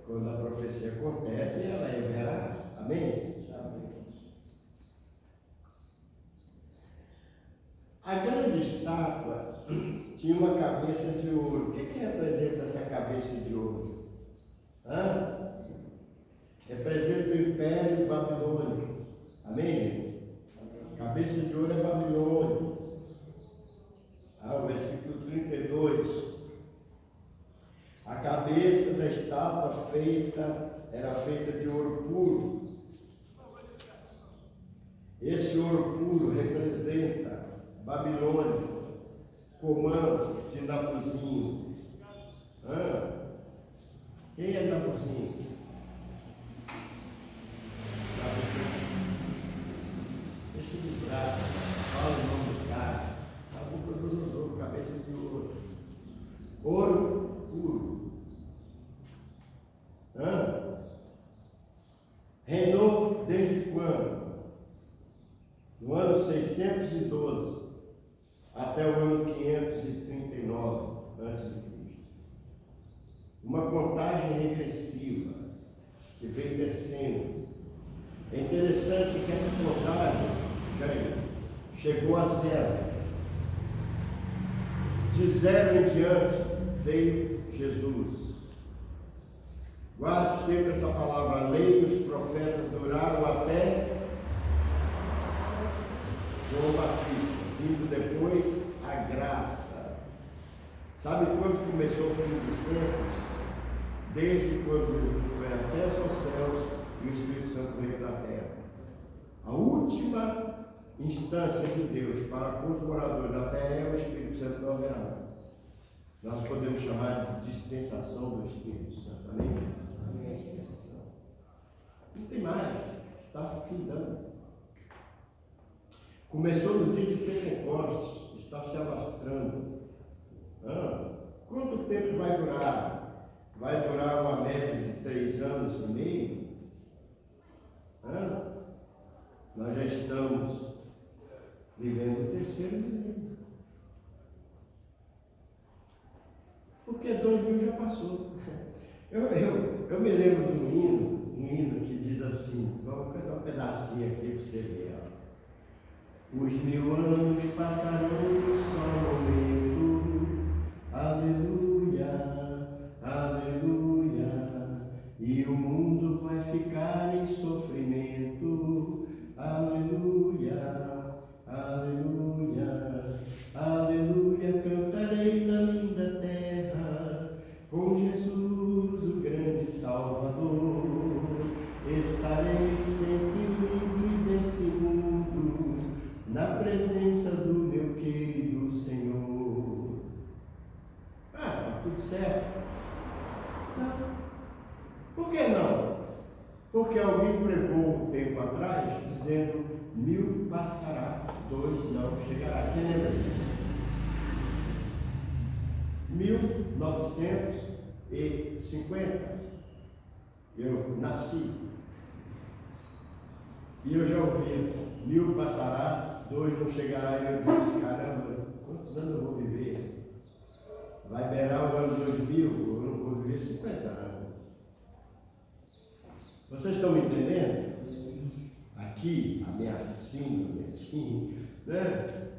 Quando a profecia acontece, ela é veraz. Amém? A grande estátua tinha uma cabeça de ouro. O que representa essa cabeça de ouro? Representa o Império Babilônico. Amém? Cabeça de ouro é Babilônia. O versículo 32. A cabeça da estátua era feita de ouro puro. Esse ouro puro representa Babilônia, comando de Nabuzinho. Quem é Nabuzinho? Deixa de graça, fala o nome do cara. Nabucodonosor, cabeça de ouro. Ouro puro. Reinou desde quando? No ano 612 até o ano 539 a.C. Uma contagem regressiva que vem descendo. É interessante que essa contagem chegou a zero. De zero em diante veio Jesus. Guarde sempre essa palavra. A lei e os profetas duraram até João Batista, vindo depois a graça. Sabe quando começou o fim dos tempos? Desde quando Jesus foi acesso aos céus e o Espírito Santo veio para a terra. A última instância de Deus para com os moradores da terra é o Espírito Santo não haverá mais. Nós podemos chamar de dispensação do Espírito Santo. Amém? Amém. Dispensação. Não tem mais. Está findando. Começou no dia de Pentecostes. Está se alastrando. Quanto tempo vai durar? Vai durar uma média de 3 anos e meio? Nós já estamos vivendo o terceiro milênio. Porque 2000 já passou. Eu me lembro de um hino que diz assim, vamos cantar um pedacinho aqui para você ver. Os 1000 anos passarão só um momento, aleluia, aleluia, e o mundo vai ficar em sofrimento, aleluia, aleluia, aleluia, cantarei na linda terra, com Jesus o grande Salvador, estarei sempre livre desse mundo, na presença do meu querido Senhor. Está tudo certo? Não. Por que não? Porque alguém pregou um tempo atrás, dizendo, 1000 passará, 2 não chegará. Quem lembra disso? 1950, eu nasci. E eu já ouvi, 1000 passará, 2 não chegará. E eu disse, caramba, quantos anos eu vou viver? Vai beirar o ano 2000, eu não vou viver 50 anos. Vocês estão me entendendo? Aqui, a minha síndrome aqui, né?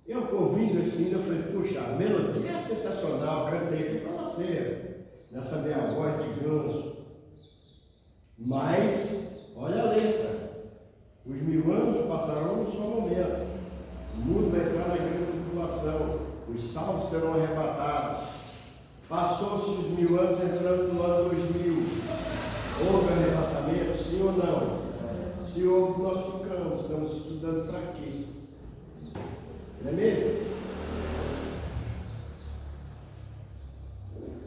Eu ouvindo esse hino, eu falei, puxa, a melodia é sensacional, cantei aqui para você, nessa minha voz de ganso. Mas, olha a letra. Os 1000 anos passarão num só momento. O mundo vai entrar na grande tribulação. Os salvos serão arrebatados. Passou-se os 1000 anos entrando no ano 2000. Houve arrebatamento, sim ou não? Se houve, nós ficamos. Estamos estudando para quê? Não é mesmo?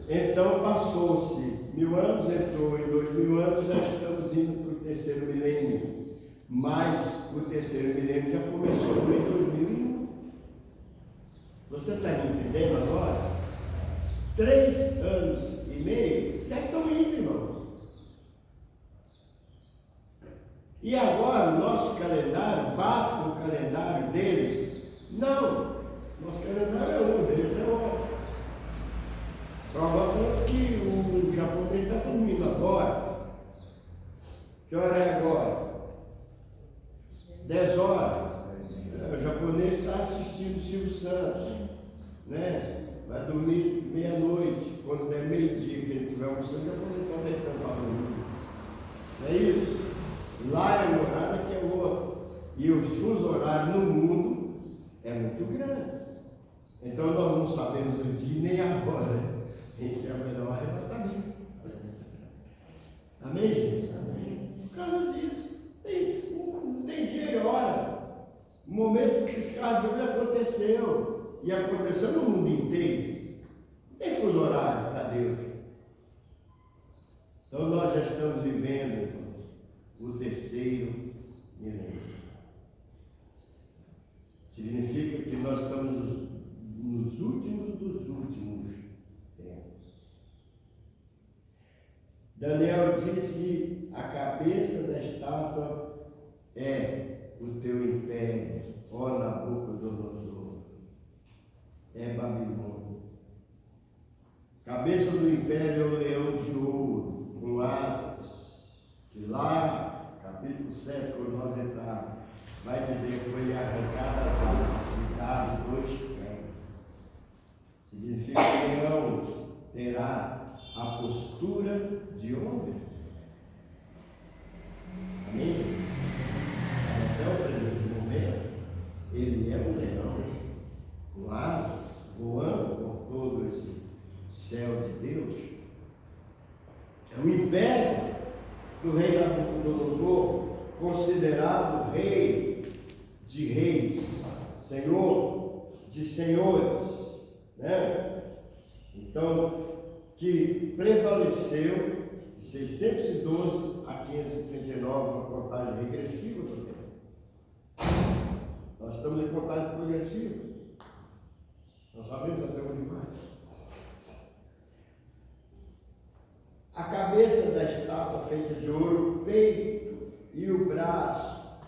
Então passou-se 1000 anos, entrou em 2000 anos, já estamos indo para o terceiro milênio. Mas o terceiro milênio já começou em 2001. Você está me entendendo agora? 3 anos e meio já estão indo, irmãos. E agora o nosso calendário bate com o calendário deles? Não. Nosso calendário é um, deles é outro. Prova que o japonês está dormindo agora. Que hora é agora? 10 horas. O japonês está assistindo o Silvio Santos, né? Vai dormir meia-noite. Quando der meio-dia que ele estiver almoçando, o japonês está deitando para dormir. Não é isso? Lá é um horário que é outro. E o fuso horário no mundo é muito grande. Então nós não sabemos o dia nem a hora em que é o melhor arrebatamento. Amém, gente? Amém. Por causa disso. Não tem dia e hora. O momento que esse caso de hoje aconteceu. E aconteceu no mundo inteiro. Não tem fuso horário para Deus. Então nós já estamos vivendo, irmãos, o terceiro milênio. Significa que nós estamos nos últimos dos últimos tempos. Daniel disse, a cabeça da estátua é o teu império, ó Nabucodonosor, é Babilônia. Cabeça do império é o leão de ouro, com asas, que lá, capítulo 7, quando nós entrarmos, vai dizer que foi arrancada as asas e dado 2 pés. Significa que o leão terá a postura figura de homem. Amém? Até o presente momento, ele é um leão, com asas, voando por todo esse céu de Deus. É o império do rei Nabucodonosor, considerado rei de reis, senhor de senhores, né? Então, que prevaleceu de 612 a 539, uma contagem regressiva do tempo. Nós estamos em contagem progressiva. Nós sabemos até onde vai. A cabeça da estátua feita de ouro, o peito e o braço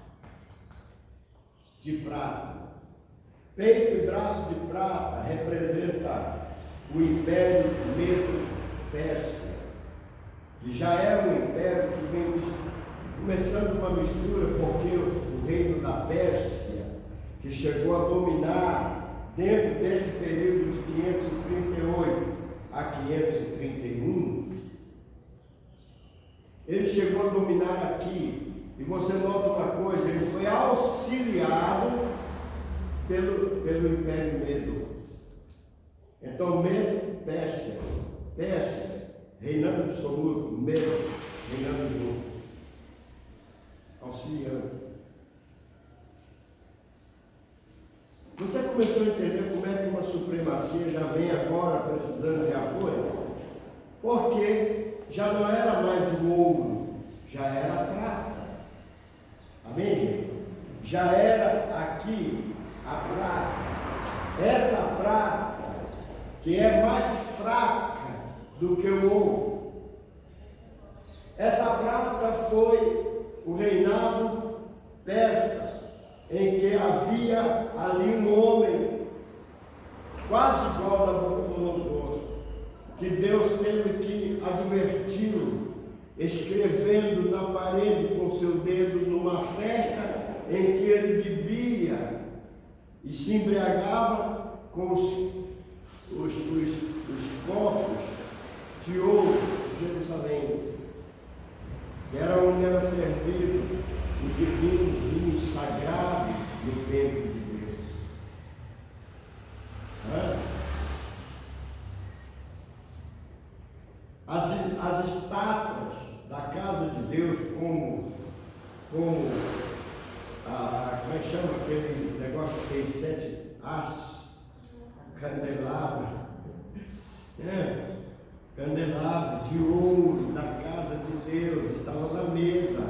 de prata. Peito e braço de prata representa o Império Medo-Pérsia, que já é um império que vem começando uma mistura, porque o reino da Pérsia, que chegou a dominar dentro desse período de 538 a 531, ele chegou a dominar aqui. E você nota uma coisa, ele foi auxiliado pelo Império Medo. Então, Medo, Pérsia, reinando absoluto, Medo, reinando junto, auxiliando. Você começou a entender como é que uma supremacia já vem agora precisando de apoio? Porque já não era mais o ouro, já era a prata. Amém? Já era aqui a prata. Essa prata, que é mais fraca do que o ouro. Essa prata foi o reinado persa, em que havia ali um homem, quase igual a Nabucodonosor, que Deus teve que adverti-lo, escrevendo na parede com seu dedo numa festa em que ele bebia e se embriagava com os copos de ouro de Jerusalém, que era onde era servido o divino vinho sagrado no templo de Deus. As estátuas da casa de Deus, como como é que chama aquele negócio que tem 7 hastes? Candelabro. Candelabro de ouro da casa de Deus estava na mesa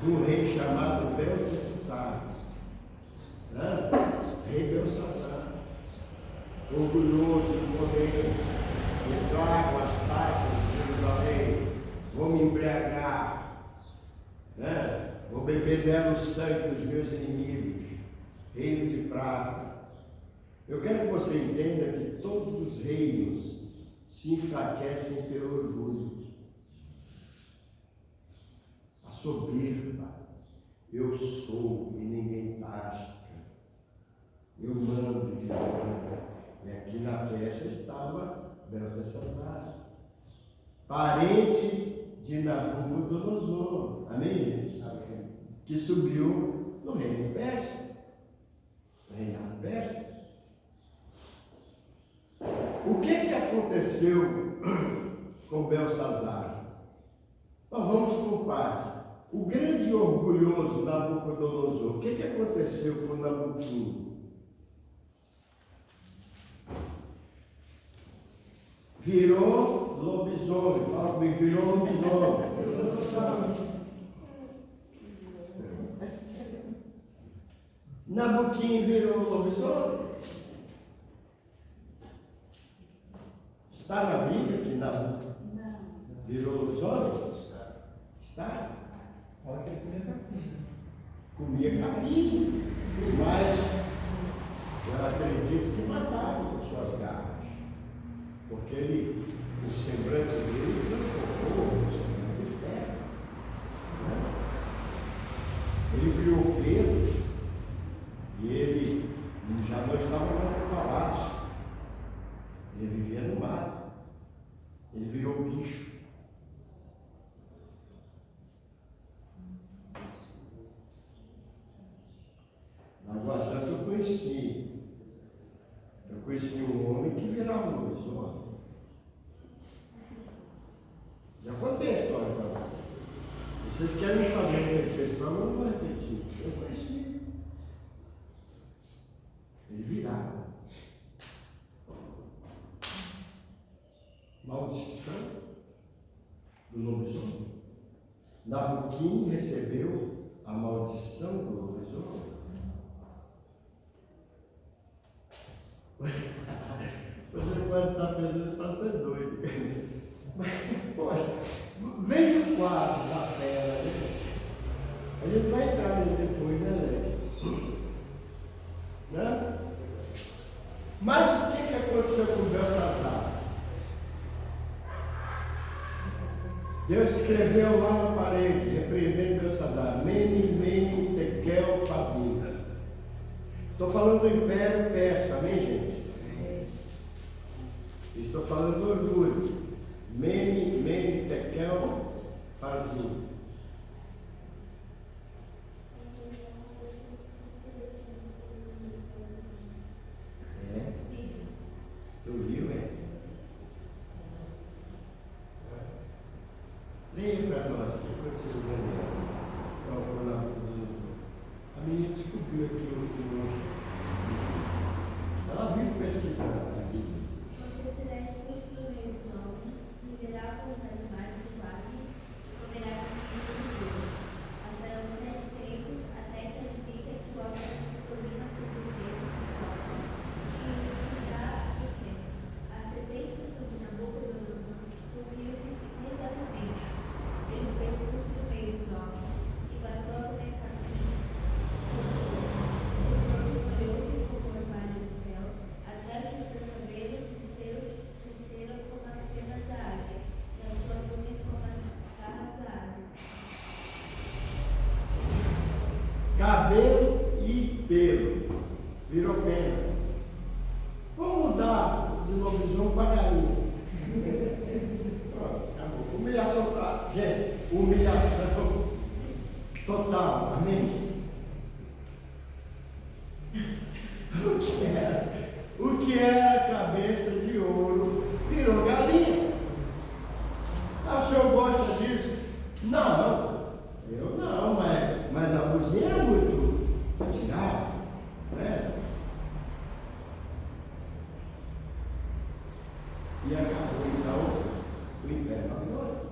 do rei chamado Belsazar. Rei Belsazar, orgulhoso do poder, eu trago as taças de Jerusalém, vou me embriagar, vou beber nela o sangue dos meus inimigos, reino de prata. Eu quero que você entenda que todos os reinos se enfraquecem pelo orgulho, a soberba. Eu sou e ninguém tasca, eu mando de novo. E aqui na Pérsia estava Belsazar, parente de Nabucodonosor, amém, gente? Que subiu no reino Pérsia, reinado Pérsia. O que aconteceu com Belsazar? Nós vamos por parte. O grande orgulhoso Nabucodonosor, o que aconteceu com Nabuquim? Virou lobisomem. Fala comigo, virou lobisomem. Nabuquim virou lobisomem. Está na Bíblia que Nabuquim virou lobisomem? Está. Olha que ele comia capim. Comia capim, mas eu acredito que matava com suas garras, porque o semblante dele transformou no semblante de ferro. Ele criou pelos e ele já não estava mais no palácio, ele vivia no mato, ele virou bicho. Vocês querem fazer repetir a história, eu não vou repetir. Eu conheci. Ele virava. Maldição do lobisomem. Nabuquim recebeu a maldição do lobisomem. Você pode estar pensando que pastor é doido. Mas, poxa, veja o quadro da fera, né? A gente vai entrar nele depois, né, Alex? Né? Mas o que aconteceu com Belsazar? Deus escreveu lá na parede, repreendendo Belsazar, Mene, Mene, Tekel, Favinda. Estou falando do Império Persa, amém, gente? Estou falando do orgulho. Mene, Mene, Tekel, Favinda. Tu viu, é? Leia para nós, o que aconteceu com Daniel? Qual foi lá a menina descobriu aquilo que nós. Ela vive pesquisando aqui. Você será expulso do meio dos homens, viverá com os animais selvagens, comerá comida dos deuses. Passarão 7 tempos, até que admita que o Altíssimo domina sobre os reinos dos homens, e os dá pequeno. A sentença sobre Nabucodonosor cumpriu-se imediatamente. Ele foi expulso do meio dos homens e passou a comer carne. Olhou-se como o orvalho do céu, até que os seus cabelos inteiros cresceram como as penas da águia, e as suas unhas como as garras da árvore. Cabelo e pelo. Virou pena. Vamos mudar de lobisomem para galinha. Pronto, acabou. Humilhação total. Gente, humilhação total. Amém? O que era cabeça de ouro virou galinha. Ah, o senhor gosta disso? Não, eu não, mas na cozinha era muito retirado, né? E acabou então o Império Babilônico.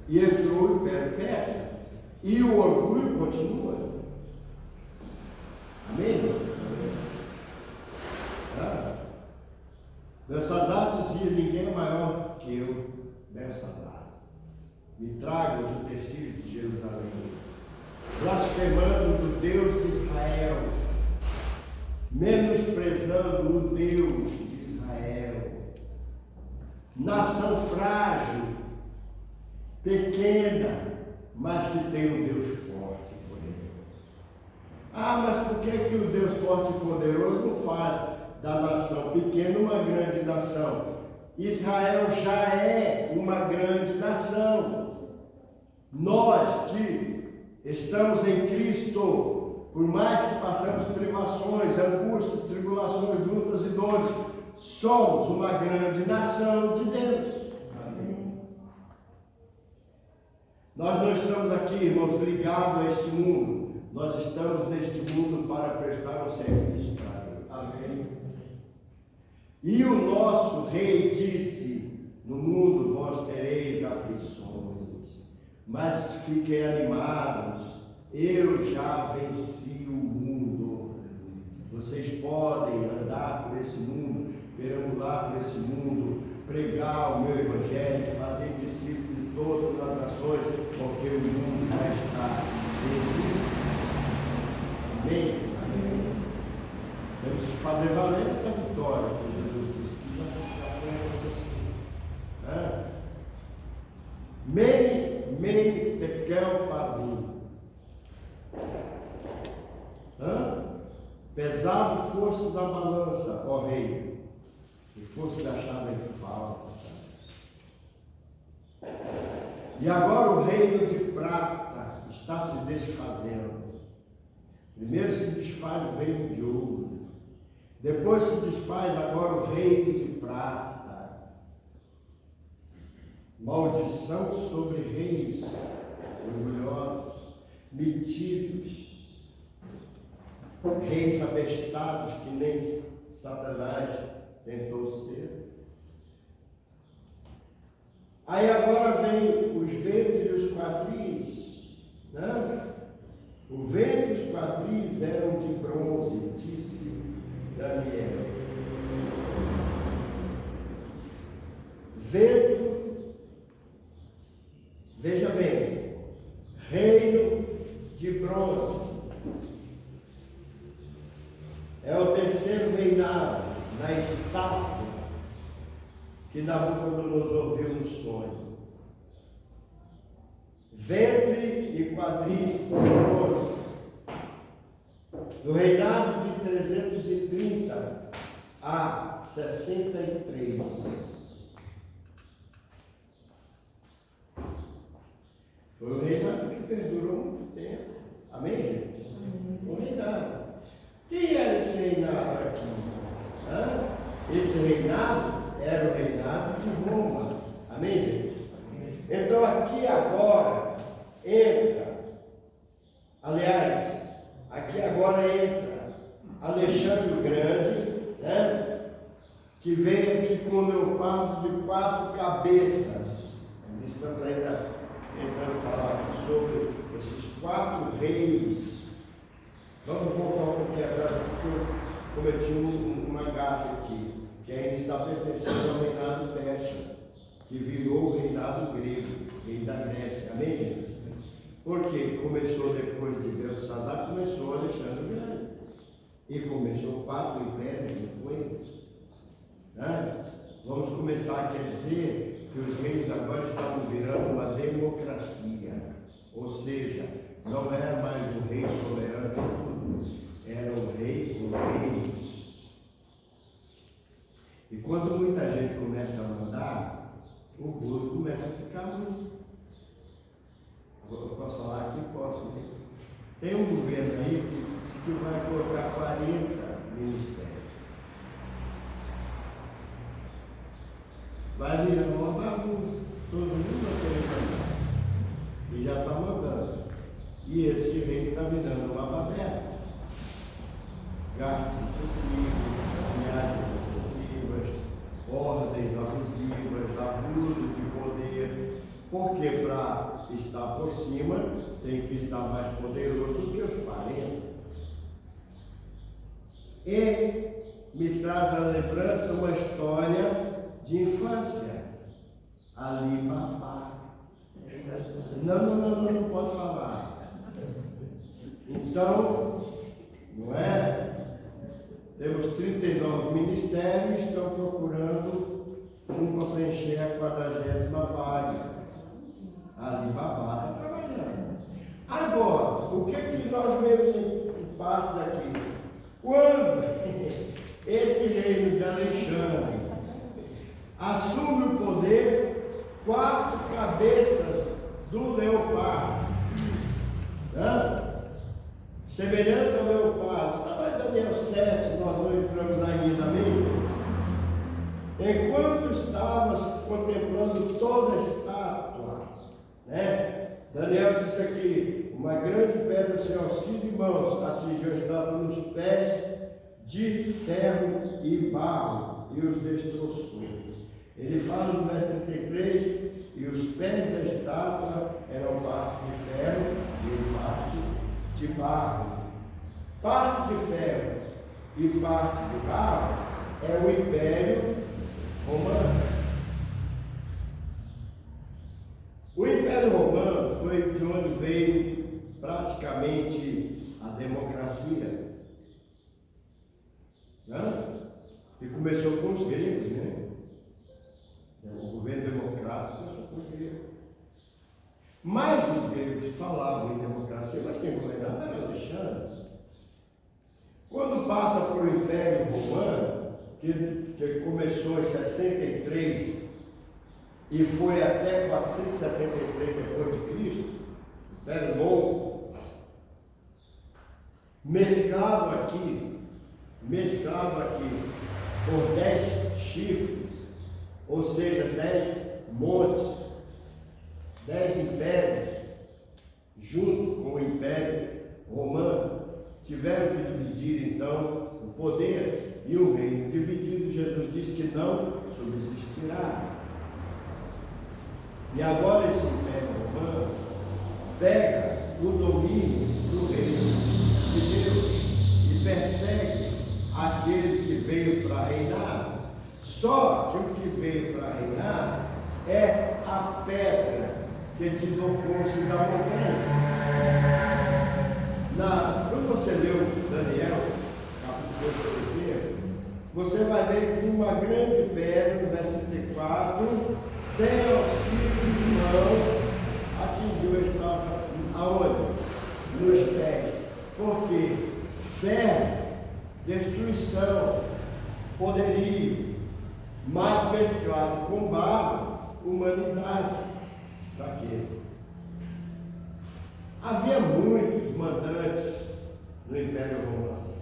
E entrou o Império Persa. E o orgulho continua. Amém? Belsazar dizia: ninguém é maior que eu, Belsazar. Me traga os utensílios de Jerusalém, blasfemando do Deus de Israel, menosprezando o Deus de Israel. Nação frágil, pequena, mas que tem um Deus forte e poderoso. Ah, mas por que o Deus forte e poderoso não faz da nação pequena uma grande nação? Israel já é uma grande nação. Nós que estamos em Cristo, por mais que passamos privações, angústias, tribulações, lutas e dores, somos uma grande nação de Deus. Amém. Nós não estamos aqui, irmãos, ligados a este mundo. Nós estamos neste mundo para prestar um serviço para Deus. Amém. E o nosso rei disse: no mundo vós tereis aflições, mas fiquem animados, eu já venci o mundo. Vocês podem andar por esse mundo, perambular por esse mundo, pregar o meu evangelho, fazer discípulos de todas as nações, porque o mundo já está vencido. Amém? Amém. Temos que fazer valer essa vitória que Jesus disse que já foi acontecido. Mene, Tekel, Favinda. Pesado fosse da balança, ó rei, e fosse da chave em falta. E agora o reino de prata está se desfazendo. Primeiro se desfaz o reino de ouro, depois se desfaz agora o reino de prata. Maldição sobre reis orgulhosos. metidos, reis abestados que nem Satanás tentou ser. Aí agora vem os ventos e os quadris, né? O vento e os quadris eram de bronze, disse Daniel. Vento, veja bem, reino de bronze. É o terceiro reinado na estátua que Nabucodonosor viu no sonho. Ventre e quadris de bronze. Do reinado de 330 a 63. Foi um reinado que perdurou muito tempo. Amém, gente? Um reinado. Quem era esse reinado aqui? Esse reinado era o reinado de Roma. Amém, gente? Então aqui agora entra, aliás, aqui agora entra Alexandre o Grande, né? Que vem aqui com o leopardo de 4 cabeças. Estamos ainda tentando falar aqui sobre esses 4 reis. Vamos voltar um pouquinho atrás, porque eu cometi uma gafe aqui, que ainda está pertencendo ao reinado persa, que virou o reinado grego, rei da Grécia. Amém, gente? Porque começou depois de Belsazar, começou Alexandre o Grande. E começou 4 impérios depois. Né? Vamos começar, quer dizer, que os reis agora estavam virando uma democracia. Ou seja, não era mais um rei soberano de tudo, era um rei com reinos. E quando muita gente começa a mandar, o bolo começa a ficar muito. Eu posso falar aqui? Posso, né? Tem um governo aí que vai colocar 40 ministérios. Vai virar uma bagunça, todo mundo vai querer mandar. E já está mandando. E esse reino está virando uma baderna. Gastos excessivos, viagens excessivas, ordens abusivas, abuso de poder. Porque para estar por cima tem que estar mais poderoso do que os 40. E me traz à lembrança uma história de infância. Ali Babá. Não pode falar. Então, não é? Temos 39 ministérios, estão procurando um para preencher a 40ª vaga. Ali Babá está trabalhando. Agora, o que nós vemos em partes aqui? Quando esse reino de Alexandre assume o poder, 4 cabeças do leopardo, semelhante ao leopardo. Estava em Daniel 7, nós não entramos ainda, amém? Enquanto estávamos contemplando toda a estátua, Daniel disse aqui, uma grande pedra sem auxílio de mãos atingiu a estátua nos pés de ferro e barro e os destroçou. Ele fala no verso 33, e os pés da estátua eram parte de ferro e parte de barro. Parte de ferro e parte de barro é o Império Romano. O Império Romano foi de onde veio praticamente a democracia. E começou com os gregos, né? O governo democrático começou com os gregos. Mas os gregos falavam em democracia, mas quem governava era Alexandre. Quando passa por o Império Romano, que começou em 63 e foi até 473 depois de Cristo, Império Longo, mesclado aqui por 10 chifres, ou seja, 10 montes, 10 impérios, junto com o Império Romano, tiveram que dividir então o poder e o reino dividido. Jesus disse que não subsistirá. E agora esse Império Romano pega o domínio do reino de Deus e persegue aquele que veio para reinar. Só que o que veio para reinar é a pedra que deslocou-se da montanha. Quando você leu Daniel, capítulo 3, você vai ver que uma grande pedra, no verso 34, sem auxílio de mão, atingiu a estátua. Aonde? Nos pés. Porque ferro, destruição, poderio, mas mesclado com barro, humanidade, fraqueza. Havia muitos mandantes no Império Romano.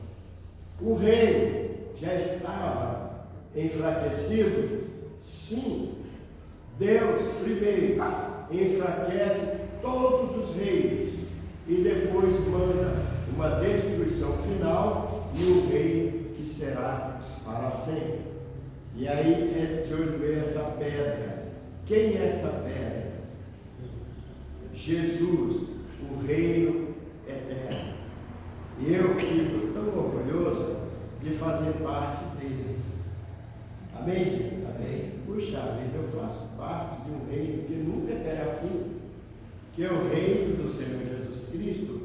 O rei já estava enfraquecido? Sim. Deus primeiro enfraquece todos os reis e depois manda uma destruição final e o rei que será para sempre. E aí é de onde veio essa pedra. Quem é essa pedra? Jesus, o reino eterno. E eu fico tão orgulhoso de fazer parte deles. Amém, gente? Amém. Puxa vida, eu faço parte de um reino que nunca terá fim, que é o reino do Senhor Jesus Cristo,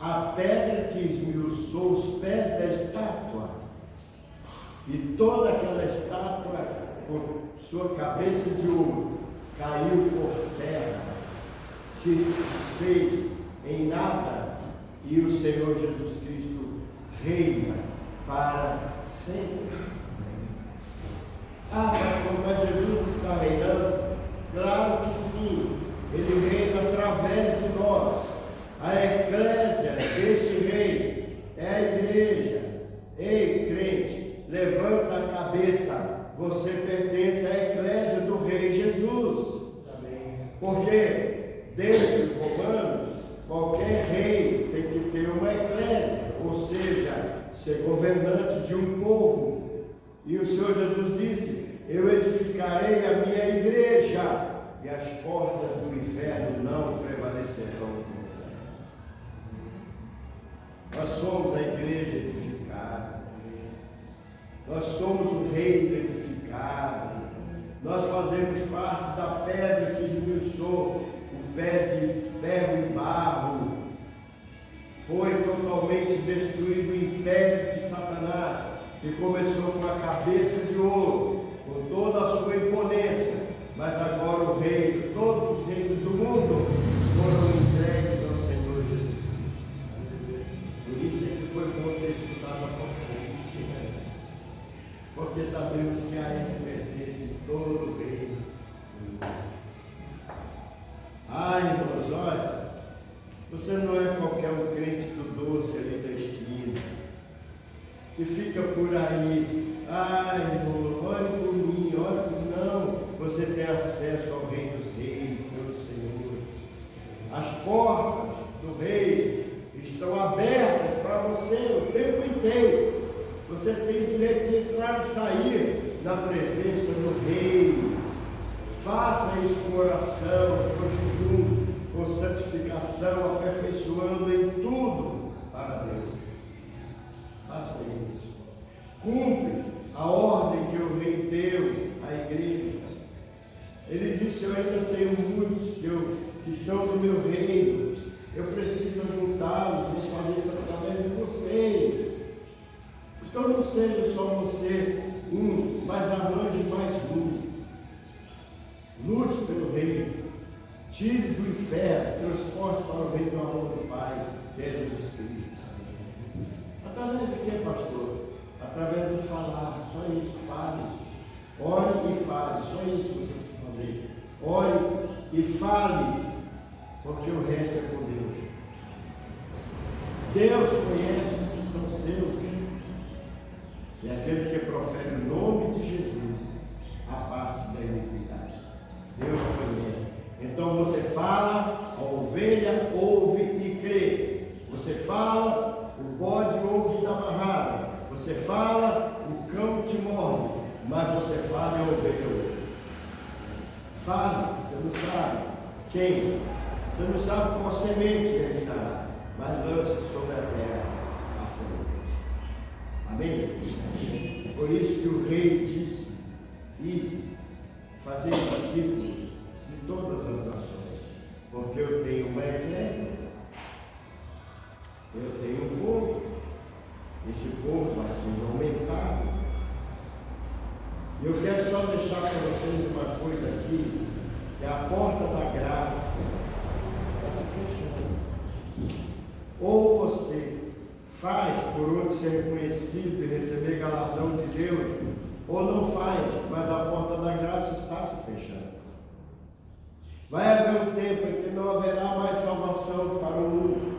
a pedra que esmiuçou os pés da estátua, e toda aquela estátua, com sua cabeça de ouro, caiu por terra, se fez em nada, e o Senhor Jesus Cristo reina para sempre. Mas Jesus está reinando? Claro que sim, Ele reina através de nós. A eclésia deste rei é a igreja. Ei, crente, levanta a cabeça, você pertence à eclésia do rei Jesus. Porque dentro dos romanos, qualquer rei tem que ter uma eclésia, ou seja, ser governante de um povo. E o Senhor Jesus disse: eu edificarei a minha igreja e as portas do inferno não prevalecerão contra ela. Nós somos a igreja edificada, nós somos o reino edificado, nós fazemos parte da pedra que esmiuçou o pé de ferro e barro. Foi totalmente destruído o império de Satanás, que começou com a cabeça de ouro, com toda a sua imponência, mas agora o reino, todos os reinos do mundo foram entregues ao Senhor Jesus Cristo. Por isso é que foi bom ter estudado Apocalipse, porque sabemos que a Ele pertence todo o reino. Ai, irmãos, olha, você não é qualquer um crente do doce ali da esquina, que fica por aí. Ai, irmão, olhe por mim, olhe por mim. Não, você tem acesso ao Rei dos Reis, Senhor Senhor. As portas do Rei estão abertas para você o tempo inteiro. Você tem direito de entrar e sair na presença do Rei. Faça isso com oração, com jejum, com santificação, aperfeiçoando em tudo para Deus. Faça isso. Cumpre a ordem que o rei deu à igreja. Ele disse: eu ainda tenho muitos que são do meu reino. Eu preciso juntá-los, vou fazer isso através de vocês. Então não seja só você um, mas arranje mais um. Lute pelo reino. Tire do inferno, transporte para o reino do amor do Pai, que é Jesus Cristo. Através de quê, pastor? Através do falar, só isso, fale. Ore e fale, só isso que você precisa fazer. Ore e fale, porque o resto é com Deus. Deus conhece os que são seus. E aquele que profere o nome de Jesus, a parte da iniquidade. Deus conhece. Então você fala, a ovelha ouve Você fala, o bode ouve da marrada. Você fala, o cão te morde. Mas você fala e a ovelha ouve. Fale, você não sabe quem. Você não sabe qual semente germinará. Mas lance sobre a terra a semente. Amém? Por isso que o rei disse: ide, fazer discípulos de todas as nações, porque eu tenho uma igreja, eu tenho um povo, esse povo vai sendo aumentado. E eu quero só deixar para vocês uma coisa aqui, que é a porta da graça está se fechando. Ou você faz por onde ser reconhecido e receber galardão de Deus, ou não faz, mas a porta da graça está se fechando. Vai haver um tempo em que não haverá mais salvação para o mundo.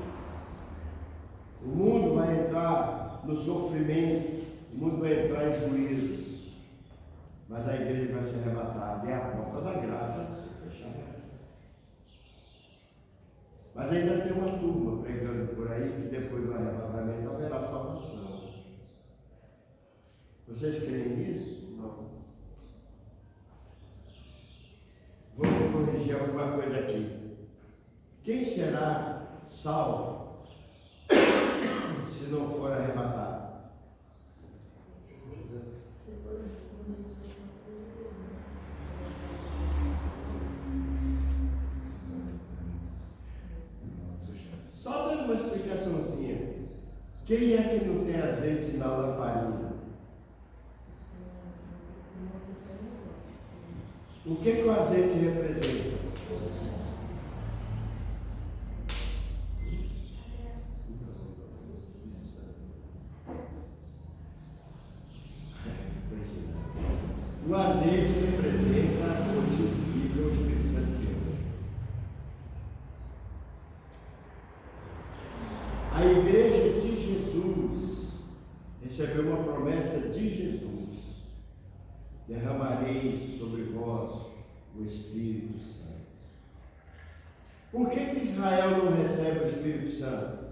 O mundo vai entrar no sofrimento, o mundo vai entrar em juízo, mas a igreja vai ser arrebatada e a porta da graça se fechará. Mas ainda tem uma turma pregando por aí que depois do arrebatamento haverá salvação. Vocês creem nisso? Não. Vou corrigir alguma coisa aqui. Quem será salvo se não for arrebatado? Só dando uma explicaçãozinha. Quem é que não tem azeite na lamparina? O que o azeite representa? O azeite representa o tio Filho, o Espírito Santo de Deus. A igreja de Jesus recebeu uma promessa de Jesus: derramarei sobre vós o Espírito Santo. Por que Israel não recebe o Espírito Santo?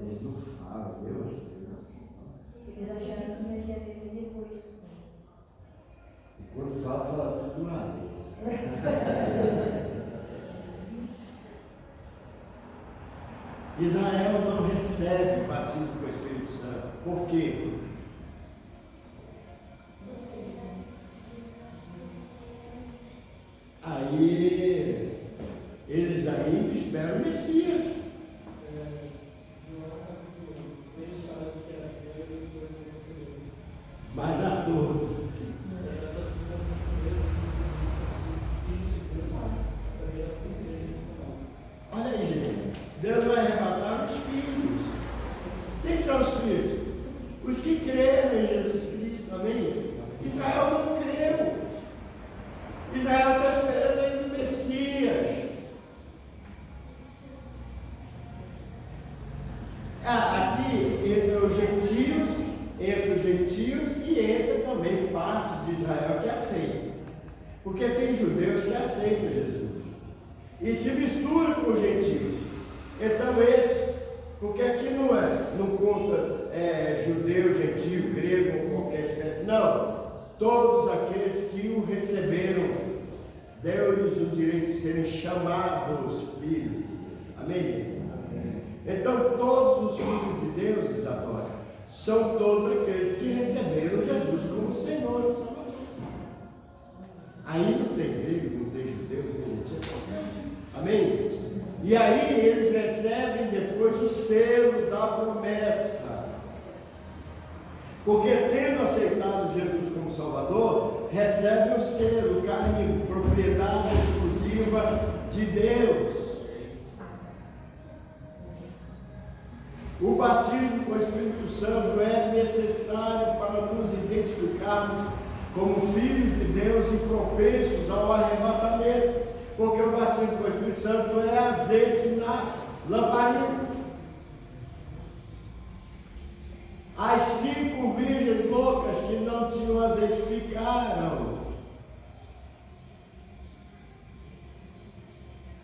Eles não falam, Deus. Eles acharam que receberam depois. E quando fala tudo lá. Israel não recebe o batismo com o Espírito Santo. Por quê? Aí eles ainda esperam o Messias. Mas a todos. Olha aí, gente. Deus vai arrebatar os filhos. Quem são os filhos? Os que creram em Jesus Cristo, amém? Israel não creu. Israel está esperando ainda o Messias. Aqui entra os gentios e entra também parte de Israel que aceita. Porque tem judeus que aceitam Jesus e se misturam com os gentios. Então esse, porque aqui não conta judeu, gentio, grego ou qualquer espécie, não. Todos aqueles que o receberam, deu-lhes o direito de serem chamados filhos de Deus. Amém? Então todos os filhos de Deus, Isadora, são todos aqueles que receberam Jesus como Senhor e Salvador. Aí não tem grego, não tem judeu, não tem gentio. Amém? E aí eles recebem depois o selo da promessa. Porque tendo aceitado Jesus como Salvador, recebe o selo, o carimbo, propriedade exclusiva de Deus. O batismo com o Espírito Santo é necessário para nos identificarmos como filhos de Deus e propensos ao arrebatamento. Porque o batismo com o Espírito Santo é azeite na lamparina. As 5 virgens loucas que que não tinham azeite ficaram.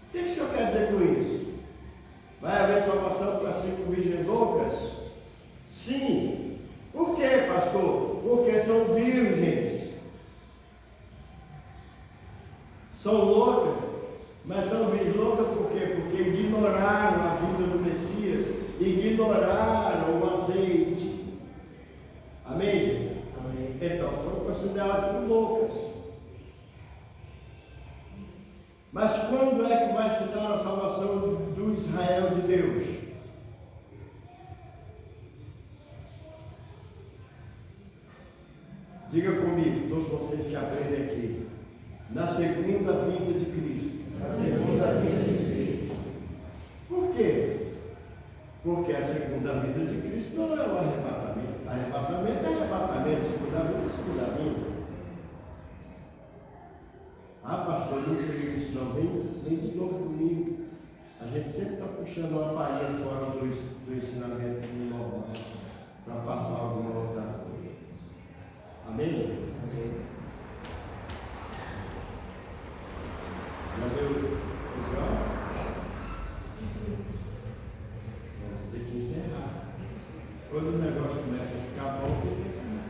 O que o senhor quer dizer com isso? Vai haver salvação para 5 virgens loucas? Sim. Por quê, pastor? Porque são virgens. São loucas. Mas são virgens loucas por quê? Porque ignoraram a vida do Messias, ignoraram o azeite. Amém, gente? Amém. Então foram consideradas como loucas. Mas quando é que vai se dar a salvação do Israel de Deus? Diga comigo, todos vocês que aprendem aqui. Na segunda vinda de Cristo. Na segunda vinda de Cristo. Por quê? Porque a segunda vinda de Cristo não é o arrebatamento. Arrebatamento é arrebatamento, segunda vinda é segunda vinda. Ah, pastor, não creio nisso não. Vem de novo comigo. A gente sempre está puxando uma palhinha fora do ensinamento normal para passar alguma outra coisa. Amém? Amém. Já deu o João? Vamos ter que encerrar. Quando o negócio começa a ficar bom, tem que acabar.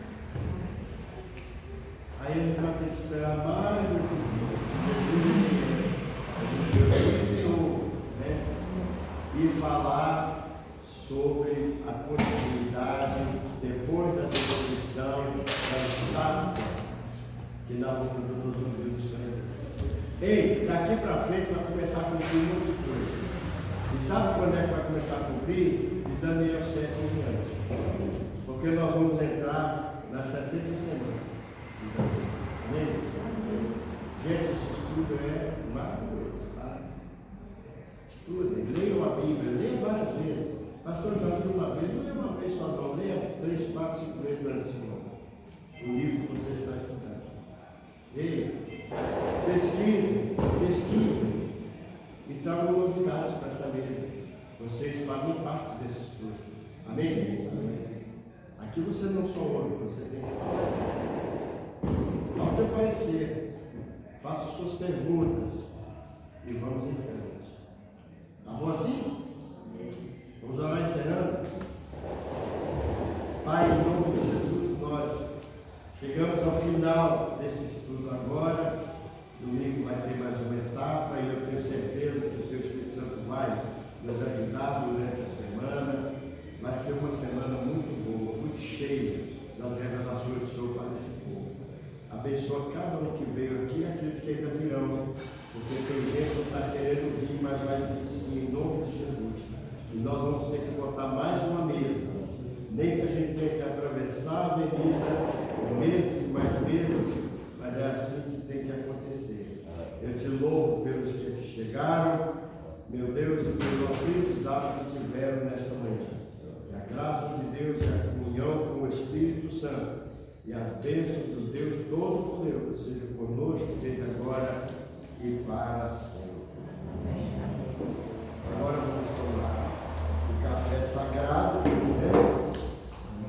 Aí a gente vai ter que esperar mais um pouquinho. Né? E falar sobre a continuidade depois da destruição da estátua que Nabucodonosor viu do Senhor. Ei, daqui para frente vai começar a cumprir muita coisa. E sabe quando é que vai começar a cumprir? De Daniel 7 em diante. Porque nós vamos entrar nas 70 semanas. Amém? Gente, esse estudo é maravilhoso, tá? Estudem, leiam a Bíblia, leiam várias vezes. Pastor, já li uma vez, não é uma vez só, não, leia 3, 4, 5 vezes durante a semana. O livro que você está estudando. Ei, pesquisem e tragam novidades para essa mesa. Vocês fazem parte desse estudo. Amém, gente? Amém. Aqui você não só ouve, você tem que falar. Ao teu parecer, faça suas perguntas e vamos em frente. Tá bom assim? Vamos orar encerrando? Pai, em nome de Jesus, nós chegamos ao final desse estudo agora. Domingo vai ter mais uma etapa e eu tenho certeza que o Teu Espírito Santo vai nos ajudar durante a semana. Vai ser uma semana muito boa, muito cheia das revelações do Senhor para esse povo. Abençoa cada um que veio aqui e aqueles que ainda virão, porque tem gente que está querendo vir, mas vai vir sim, em nome de Jesus. E nós vamos ter que botar mais uma mesa, nem que a gente tenha que atravessar a avenida, meses e mais meses, mas é assim que tem que acontecer. Eu te louvo pelos que aqui chegaram, meu Deus, e pelo aprendizado que tiveram nesta manhã. Que a graça de Deus e a comunhão com o Espírito Santo e as bênçãos do Deus Todo-Poderoso sejam conosco desde agora e para sempre. Agora vamos tomar o café sagrado, né?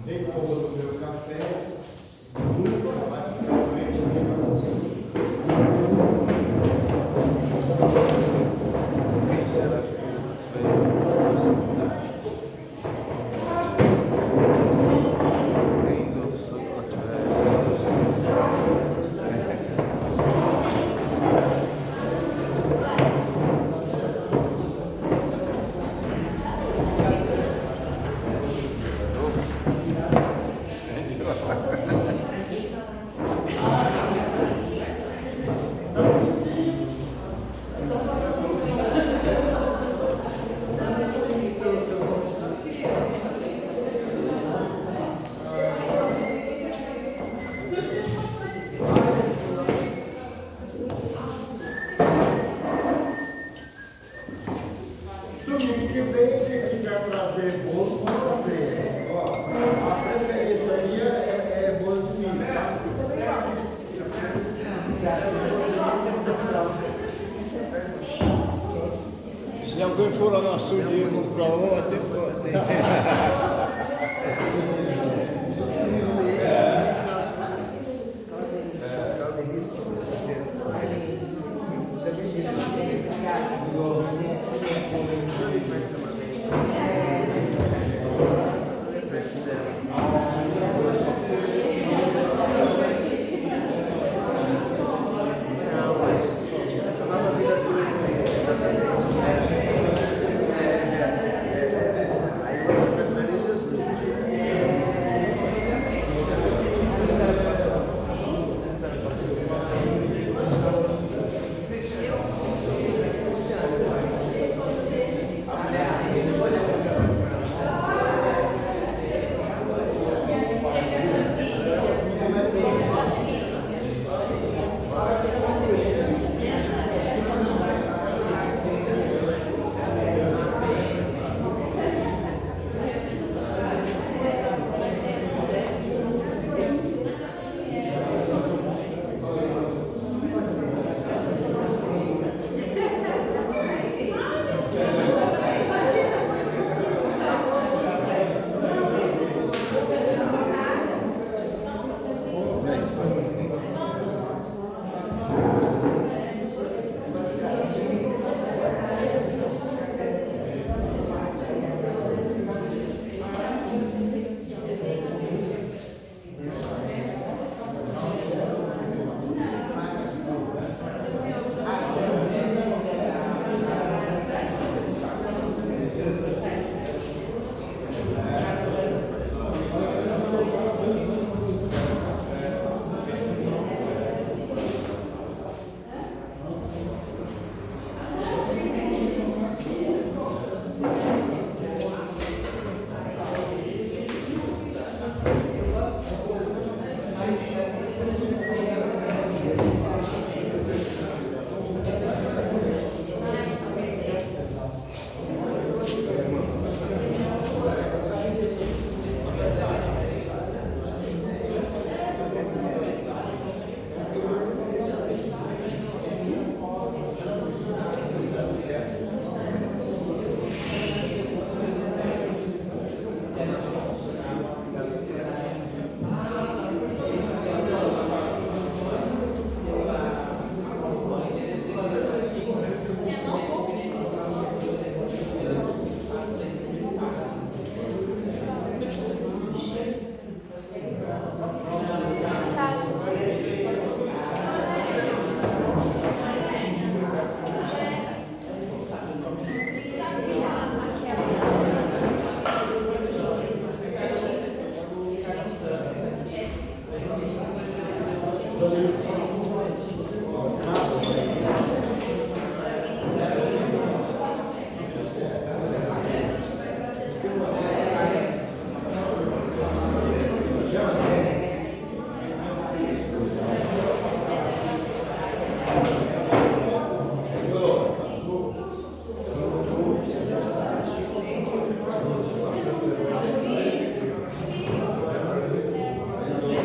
Vem como no meu café, nunca vai ficar doente nem para você. Quem será que se alguém for lá na açougue comprar ontem, pode. Então ele